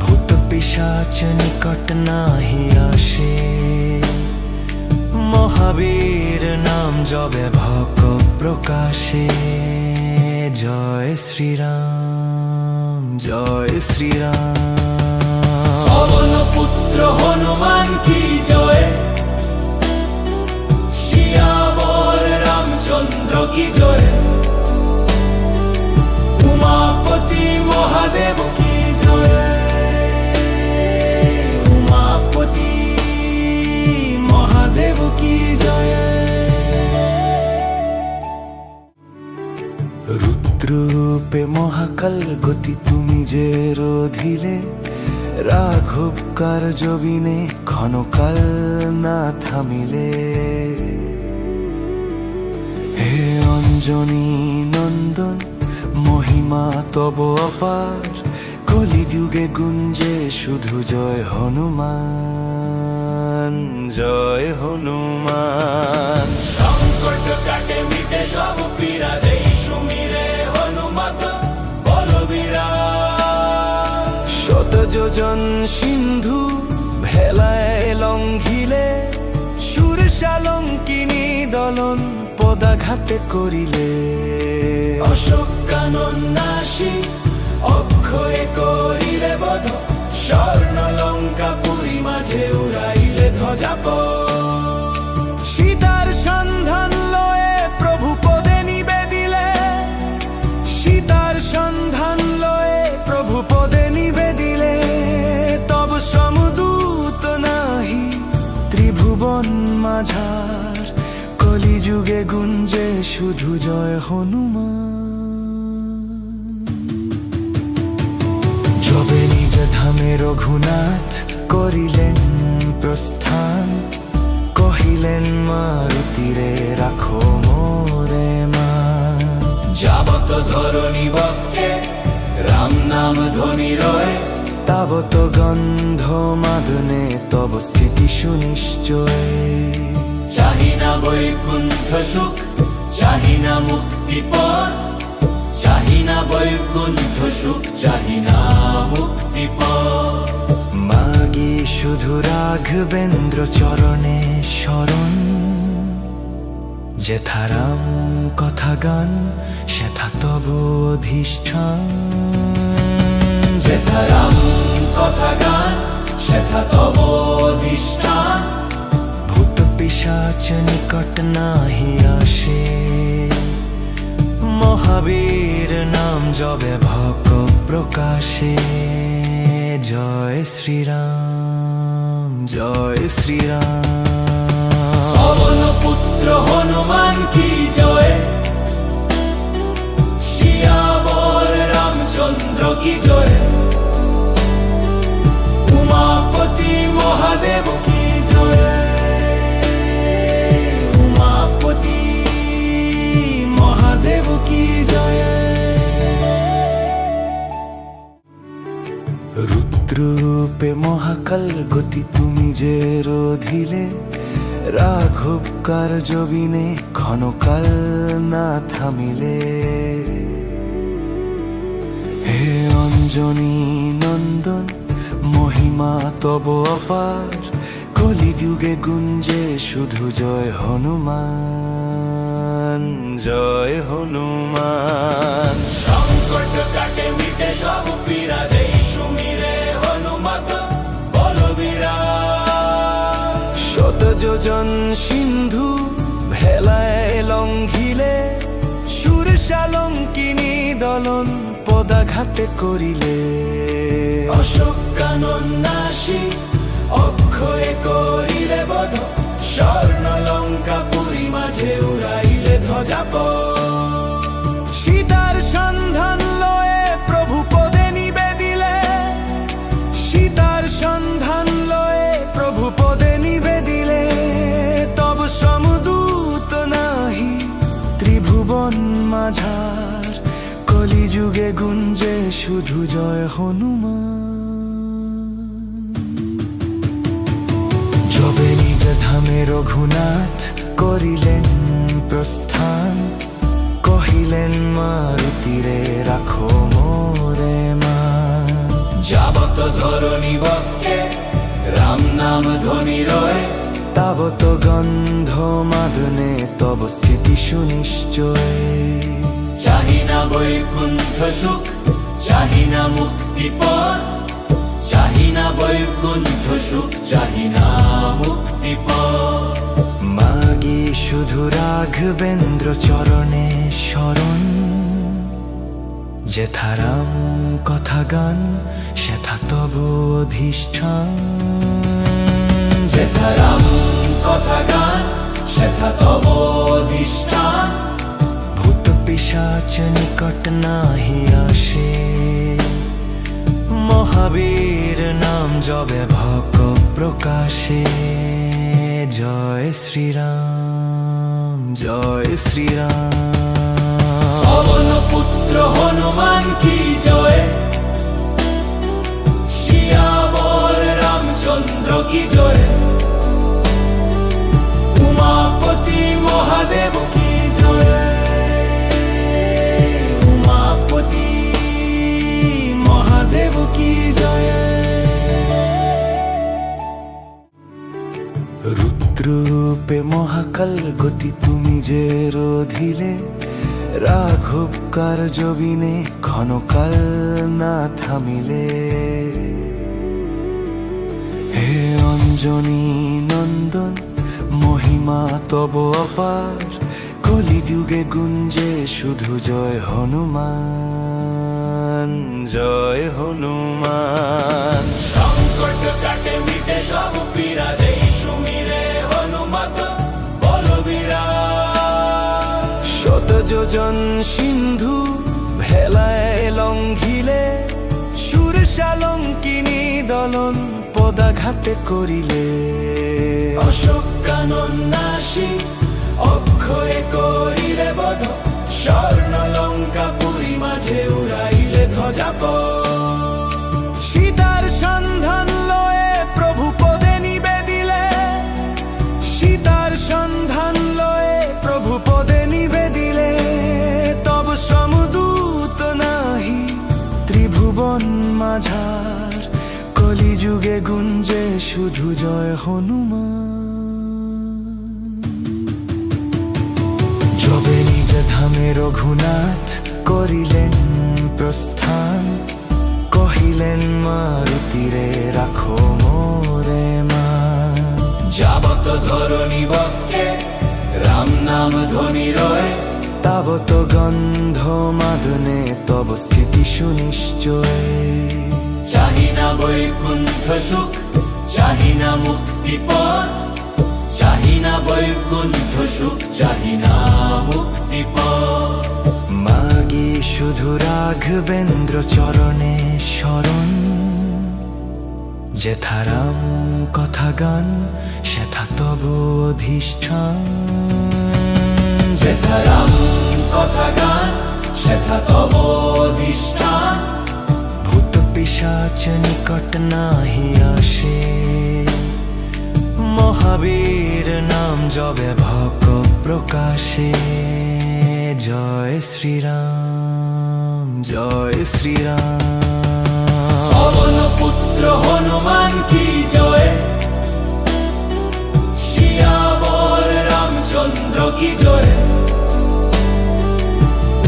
ভূত পিশাচ নিকট নাহি আসে, মহাবীর নাম জবে ভক প্রকাশে। জয় শ্রীরাম, জয় শ্রীরাম। পবন পুত্র হনুমান কি জয়, শিয়াবর রামচন্দ্র কি জয়, উমাপতি মহাদেব কি জয়, উমাপতি মহাদেব কি জয়। রুদ্ররূপে মহাকাল গতি তুমি যে রোধিলে, রাঘব কার্য বিনে ক্ষণকাল না থামিলে। হে অঞ্জনী নন্দন মহিমা তব অপার, কলিযুগে গুঞ্জে শুধু জয় হনুমান, জয় হনুমান। সংকট কাটে মিটে সব পীড়া, যেই সুমিরে হনুমত বলবীরা। শত যোজন সিন্ধু ভেলায় লঙ্ঘিলে, সুরশালঙ্কিনী দলন পদাঘাতে করিলে। অশোক কানন নাশী অক্ষয়ে করিলে বধ, স্বর্ণ লঙ্কা পুরী মাঝে উড়াইলে ধ্বজাপ। সীতার সন্ধান লয়ে প্রভু পদে নিবেদিলে, সীতার সন্ধান লয়ে প্রভু পদে নিবেদিলে। তব সমদূত নাহি ত্রিভুবন মাঝার, কলিযুগে গুঞ্জে শুধু জয় হনুমান। যবে নিজ ধামে রঘুনাথ করিলেন প্রস্থান, কহিলেন মারুতিরে রাখো মোরে মান। যাবত ধরণী বক্ষে রাম নাম ধ্বনি রয়, তাবত গন্ধ মাদনে তব স্থিতি সুনিশ্চয়। চাহি না বৈকুণ্ঠ সুখ, চাহি না মুক্তি পথ, চাহি না বৈকুণ্ঠ সুখ, চাহি না মুক্তি পথ। মাগি শুধু রাঘবেন্দ্র চরণে শরণ, যেথা রাম কথা গান সেথা তব অধিষ্ঠান। যেথা রাম কথা গান সেথা তব অধিষ্ঠান। ভূত পিশাচ নিকট নাহি আসে, মহাবীর নাম জবে ভক প্রকাশে। জয় শ্রীরাম, জয় শ্রীরাম। পবন পুত্র হনুমান কি জয়, শিয়াবর রামচন্দ্র কি জয়, উমাপতি মহাদেব কি জয়, উমাপতি মহাদেব কি জয়। রুদ্ররূপে মহাকাল গতি তুমি যে রোধিলে, রাঘব কার্য বিনে ক্ষণকাল না থামিলে। হে অঞ্জনী নন্দন মহিমা তব অপার, কলিযুগে গুঞ্জে শুধু জয় হনুমান, জয় হনুমান। সংকট কাটে মিটে সব পীড়া, যেই সুমিরে হনুমত বলবীরা। শত যোজন সিন্ধু ভেলায় লঙ্ঘিলে, সুরশালঙ্কিনী দলন পদাঘাতে করিলে। অশোক কানন নাশী অক্ষয়ে করিলে বধ, স্বর্ণ লঙ্কা পুরী মাঝে উড়াইলে ধ্বজাপ। সীতার সন্ধান লয়ে প্রভু পদে নিবেদিলে, সীতার সন্ধান লয়ে প্রভু পদে নিবেদিলে। তব সমদূত নাহি ত্রিভুবন মাঝার, কলিযুগে গুঞ্জে শুধু জয় হনুমান। যবে নিজ ধামে রঘুনাথ করিলেন প্রস্থান, কহিলেন মারুতিরে রাখো মোরে মান। যাবত ধরণী বক্ষে রাম নাম ধ্বনি রয়, তাবত গন্ধ মাদনে তব স্থিতি সুনিশ্চয়। চাহি না বৈকুণ্ঠ সুখ, চাহি না মুক্তি পথ, চাহি না বৈকুণ্ঠ সুখ, চাহি না মুক্তিপথ। মাগি শুধু রাঘবেন্দ্র চরণে শরণ, যেথারাম কথা গান সেথা তব অধিষ্ঠান। যেথারাম কথা গান সেথা তব অধিষ্ঠান। ভূত পিশাচ নিকট নাহি আসে, মহাবীর নাম জবে ভক প্রকাশে। জয় শ্রীরাম, জয় শ্রীরাম। পবন পুত্র হনুমান কি জয়, শিয়াবর রামচন্দ্র কি জয়, উমাপতি মহাদেব কি জয়, উমাপতি মহাদেব কি জয়। রুদ্ররূপে মহাকাল গতি তুমি যে রোধিলে, রাঘব কার্য বিনে ক্ষণকাল না থামিলে। হে অঞ্জনী নন্দন মহিমা তব অপার, কলিযুগে গুঞ্জে শুধু জয় হনুমান, জয় হনুমান। সংকট কাটে মিটে সব পীড়া, যেই সুমিরে হনুমত বলবীরা। শত যোজন সিন্ধু ভেলায় লঙ্ঘিলে, সুরশালঙ্কিনী দলন পদাঘাতে করিলে। অশোক কানন নাশী অক্ষয়ে করিলে বধ, স্বর্ণ লঙ্কা পুরী মাঝে উড়াইলে ধ্বজাপথ। সীতার সন্ধান লয়ে প্রভু পদে নিবেদিলে, সীতার সন্ধান লয়ে প্রভু পদে নিবেদিলে। তব সমদূত নাহি ত্রিভুবন মাঝার, কলিযুগে গুঞ্জে শুধু জয় হনুমান। যবে নিজ ধামে রঘুনাথ করিলেন প্রস্থান, কহিলেন মারুতিরে রাখো মোরে মা। যাবত ধরণী বক্ষে রাম নাম ধ্বনি রয়, তাবত গন্ধ মাদনে তব স্থিতি সুনিশ্চয়। চাহি না বৈকুণ্ঠ সুখ, চাহি না মুক্তিপথ, চাহি না বৈকুণ্ঠ সুখ, চাহি না মুক্তিপথ। মাগি শুধু রাঘবেন্দ্র চরণে শরণ, যেথারাম কথা গান সেথা তব অধিষ্ঠান। যেথারাম কথা গান সেথা তব অধিষ্ঠান। ভূত পিশাচ নিকট নাহি আসে, মহাবীর নাম জবে ভক প্রকাশে। জয় শ্রীরাম, জয় শ্রীরাম। পবন পুত্র হনুমান কি জয়, শিয়াবর রামচন্দ্র কি জয়,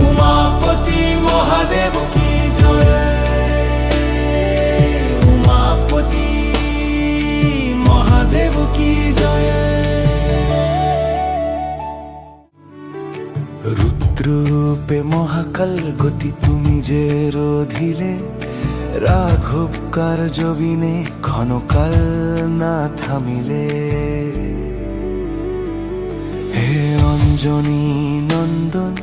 উমাপতি মহাদেব কি জয়, উমাপতি মহাদেব কি জয়। রুদ্ররূপে মহাকাল গতি তুমি যে রোধিলে, রাঘব কার্য বিনে ক্ষণকাল না থামিলে। হে অঞ্জনী নন্দন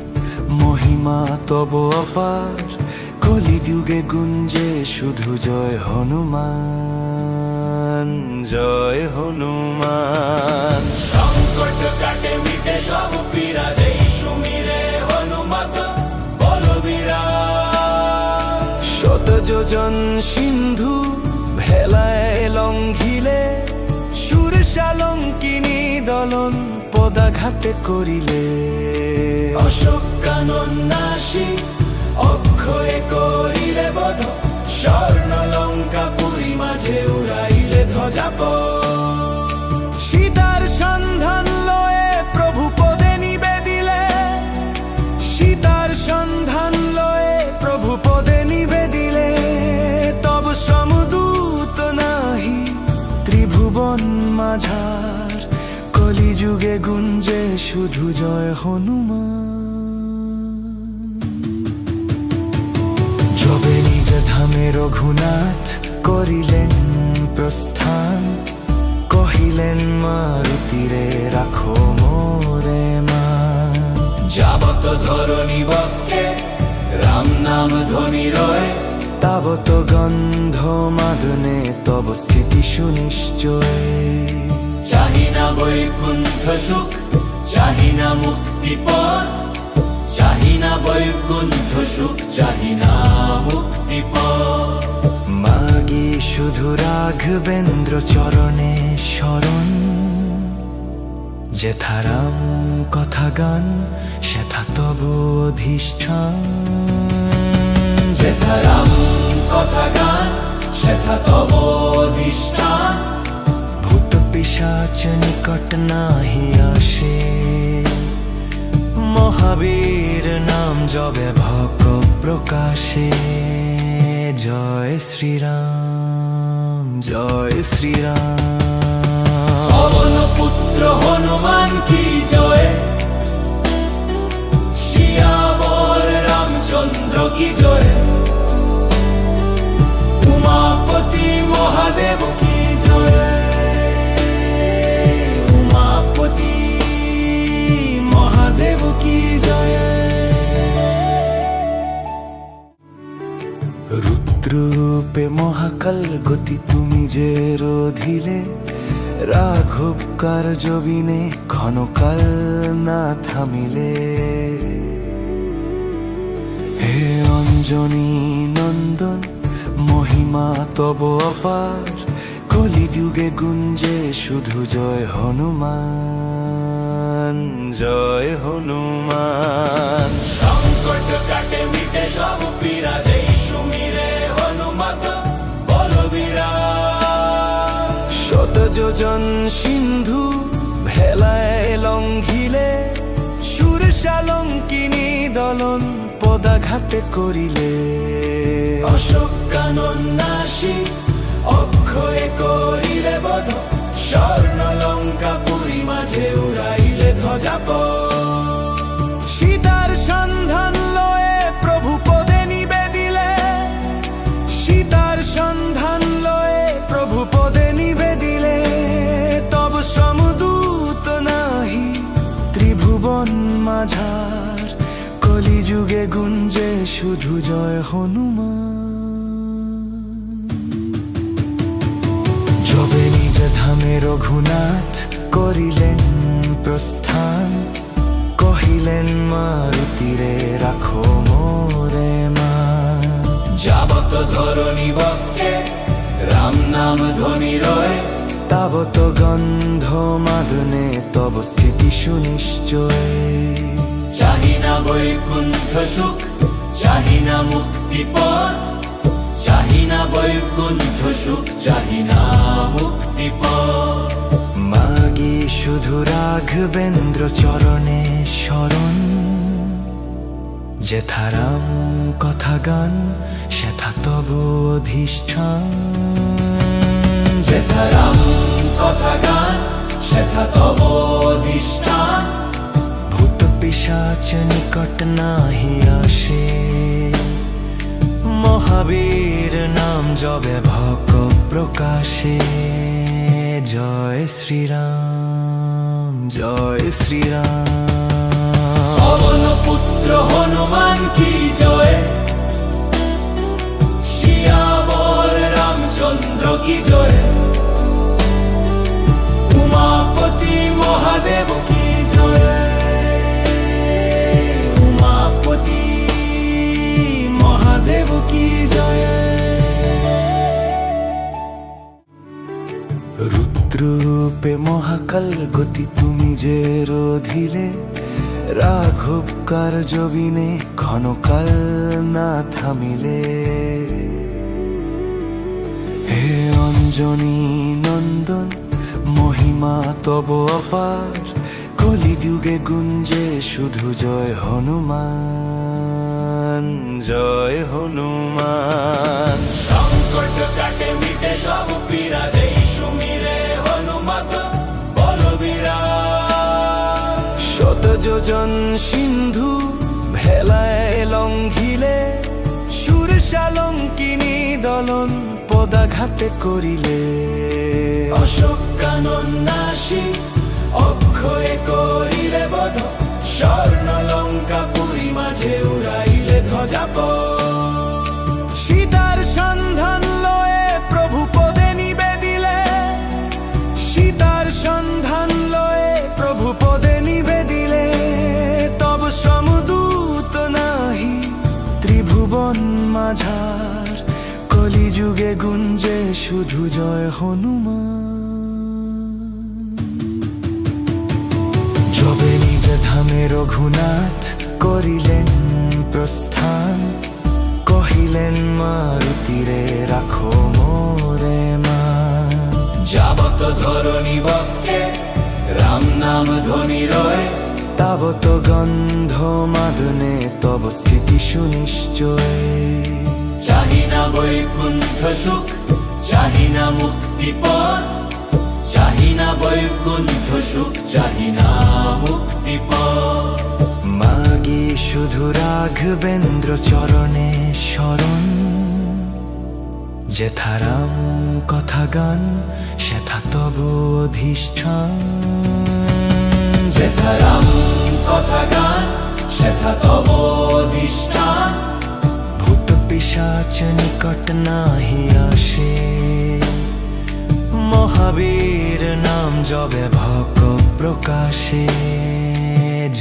মহিমা তব অপার, কলিযুগে গুঞ্জে শুধু জয় হনুমান, জয় হনুমান। সংকট কাটে মিটে সব পীড়া, যেই সুমিরে হনুমত বলবীরা। শত যোজন সিন্ধু ভেলায় লঙ্ঘিলে, সুরশালঙ্কিনী দলন পদাঘাতে করিলে। অশোক কানন নাশী অক্ষয়ে করিলে বধ, স্বর্ণ লঙ্কা পুরী মাঝে উড়াইলে ধ্বজাপথ। সীতার সন্ধান লয়ে প্রভু পদে নিবেদিলে, সীতার সন্ধান লয়ে প্রভু পদে নিবেদিলে। তব সমদূত শুধু জয় হনুমান। যবে নিজ ধামে রঘুনাথ করিলেন প্রস্থান, কহিলেন মারুতিরে রাখো মোরে মান। যাবত ধরণী বক্ষে রাম নাম ধ্বনি রয়, তাবত গন্ধ মাদনে তব স্থিতি সুনিশ্চয়। চাহি না বৈকুণ্ঠ সুখ, চাহি না মুক্তি পথ, চাহি না বৈকুণ্ঠ সুখ, চাহি না মুক্তি পথ। মাগি শুধু রাঘবেন্দ্র চরণে শরণ, যেথা রাম কথা গান সেথা তব অধিষ্ঠান। যেথা রাম কথা গান সেথা তব অধিষ্ঠান। ভূত পিশাচ নিকট নাহি আসে, মহাবীর নাম জবে ভক প্রকাশে। জয় শ্রীরাম, জয় শ্রীরাম। পবন পুত্র হনুমান কি জয়, শিয়াবর রামচন্দ্র কি জয়। উমাপতি মহাদেব কি জয়, উমাপতি মহাদেব কি জয়। রুদ্ররূপে মহাকাল গতি তুমি যে রোধিলে, রাঘব কার্য বিনে ক্ষণকাল না থামিলে। হে অঞ্জনী নন্দন মহিমা তব অপার, কলিযুগে গুঞ্জে শুধু জয় হনুমান, জয় হনুমান। সংকট কাটে মিটে সব পীড়া, যেই সুমিরে হনুমত বলবীরা। শত যোজন সিন্ধু ভেলায় লঙ্ঘিলে, সুরশালঙ্কিনী দলন পদাঘাতে করিলে। অশোক কানন নাশী অক্ষয়ে করিলে বধ, স্বর্ণ লঙ্কা পুরী মাঝে উড়াইলে ধ্বজাপ। সীতার সন্ধান লয়ে প্রভু পদে নিবেদিলে, সীতার সন্ধান লয়ে প্রভু পদে নিবেদিলে। তব সমদূত নাহি ত্রিভুবন মাঝার, কলিযুগে গুঞ্জে শুধু জয় হনুমান। যবে নিজ ধামে রঘুনাথ করিলেন প্রস্থান, কহিলেন মারুতিরে রাখো মোরে মান। যাবত ধরণী বক্ষে রাম নাম ধ্বনি রয়, তাবত গন্ধ মাদনে তব স্থিতি সুনিশ্চয়। চাহি না বৈকুণ্ঠ সুখ, চাহি না মুক্তি পথ, চাহি না বৈকুণ্ঠ সুখ, চাহি না মুক্তি পথ। মাগি শুধু রাঘবেন্দ্র চরণে শরণ, যেথা রাম কথা গান সেথা তব অধিষ্ঠান। যেথা রাম কথা গান সেথা তব অধিষ্ঠান। ভূত পিশাচ নিকট নাহি আসে, মহাবীর নাম জবে ভক প্রকাশে। জয় শ্রীরাম, জয় শ্রীরাম। পবন পুত্র হনুমান কি জয়, শিয়াবর রামচন্দ্র কি জয়। উমাপতি মহাদেব কি জয়, উমাপতি মহাদেব কি জয়। রুদ্ররূপে মহাকাল গতি তুমি যে রোধিলে, রাঘব কার্য বিনে ক্ষণকাল না থামিলে। হে অঞ্জনী নন্দন মহিমা তব অপার, কলিযুগে গুঞ্জে শুধু জয় হনুমান, জয় হনুমান। সংকট কাটে মিটে সব পীড়া, যেই সুমিরে হনুমত বলবীরা। শত যোজন সিন্ধু ভেলায় লঙ্ঘিলে, সুর শালঙ্কিনী দলন পদাঘাতে করিলে। অশোক কানন নাশী অক্ষয়ে করিলে বধ, স্বর্ণ লঙ্কা পুরী মাঝে উড়াইলে ধ্বজাপথ। সীতার সন্ধান লয়ে প্রভু পদে নিবেদিলে, সীতার সন্ধান লয়ে প্রভু পদে নিবেদিলে। তব সমদূত নাহি ত্রিভুবন মাঝার, কলিযুগে গুঞ্জে শুধু জয় হনুমান। যবে নিজ ধামে রঘুনাথ করিলেন প্রস্থান, কহিলেন মারুতিরে রাখো মোরে মান। যাবত ধরণী বক্ষে রাম নাম ধ্বনি রয়, তাবত গন্ধ মাদনে তব স্থিতি সুনিশ্চয়। চাহি না বৈকুণ্ঠ সুখ, চাহি না মুক্তি পথ, চাহি না বৈকুণ্ঠ সুখ, চাহি না মুক্তি পথ। মাগি শুধু রাঘবেন্দ্র চরণে শরণ, যেথা রাম কথা গান সেথা তব অধিষ্ঠান। যেথা রাম কথা গান সেথা তব অধিষ্ঠান। ভূত পিশাচ নিকট নাহি আসে, মহাবীর নাম জবে ভক প্রকাশে।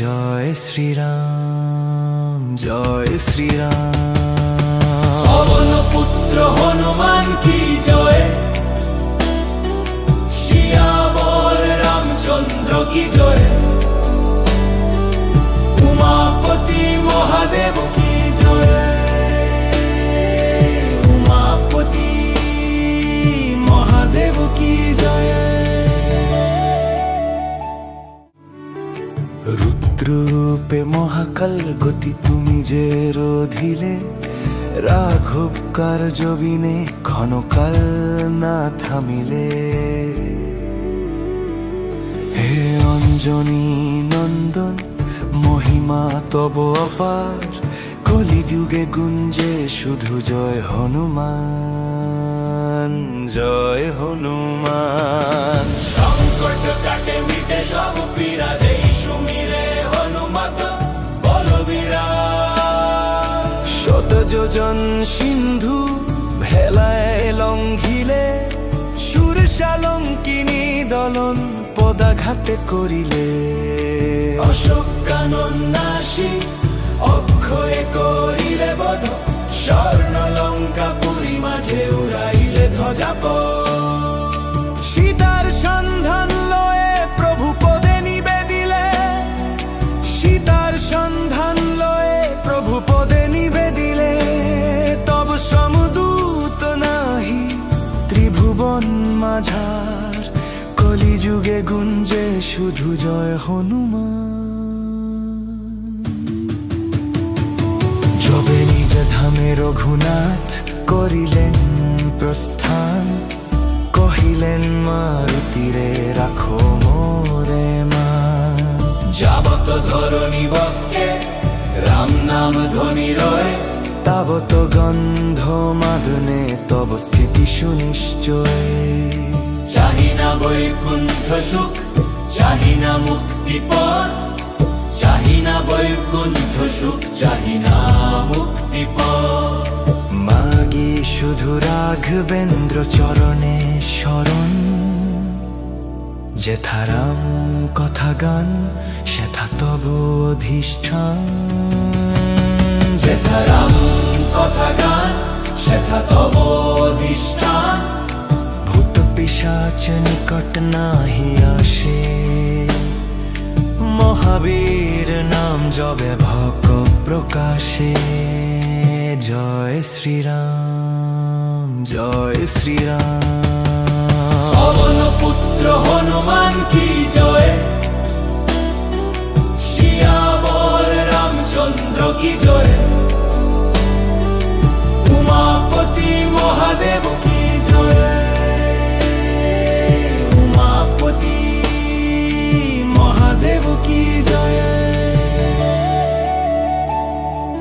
জয় শ্রীরাম, জয় শ্রীরাম। পবন পুত্র হনুমান কি জয়, শিয়াবর রামচন্দ্র কি জয়। উমাপতি মহাদেব কি জয়, উমাপতি মহাদেব কি জয়। রুদ্ররূপে মহাকাল গতি তুমি যে রোধিলে, রাঘব কার্য বিনে ক্ষণকাল না থামিলে। হে অঞ্জনী নন্দন মহিমা তব অপার, কলিযুগে গুঞ্জে শুধু জয় হনুমান, জয় হনুমান। সংকট কাটে মিটে সব পীড়া, যেই সুমিরে হনুমত বলবীরা। শত যোজন সিন্ধু ভেলায় লঙ্ঘিলে, সুর শালঙ্কিনী দলন পদাঘাতে করিলে। অশোক কানন নাশী অক্ষয়ে করিলে বধ, স্বর্ণ লঙ্কা পুরী মাঝে উড়াইলে ধ্বজাপথ। সীতার সন্ধান লয়ে প্রভু পদে নিবেদিলে, সীতার সন্ধান লয়ে প্রভু পদে নিবেদিলে। তব সমদূত নাহি ত্রিভুবন মাঝার, কলিযুগে গুঞ্জে শুধু জয় হনুমান। যবে নিজ ধামে রঘুনাথ করিলেন প্রস্থান, কহিলেন মারুতিরে রাখো মোরে মান। যাবত ধরণী বক্ষে রাম নাম ধ্বনি রয়, তাবত গন্ধ মাদনে তব স্থিতি সুনিশ্চয়। চাহি না বৈকুণ্ঠ সুখ, চাহি না মুক্তি পথ, চাহি না বৈকুণ্ঠ সুখ, চাহি না মুক্তি পথ। মাগি শুধু রাঘবেন্দ্র চরণে শরণ, যেথা রাম কথা গান সেথা তব অধিষ্ঠান। যেথা রাম কথা গান সেথা তব অধিষ্ঠান। ভূত পিশাচ নিকট নাহি আসে, মহাবীর নাম জবে ভক প্রকাশে। জয় শ্রীরাম, জয় শ্রীরাম। পবন পুত্র হনুমান কি জয়, শিয়াবর রামচন্দ্র কি জয়। উমাপতি মহাদেব কি জয়, উমাপতি মহাদেব কি জয়।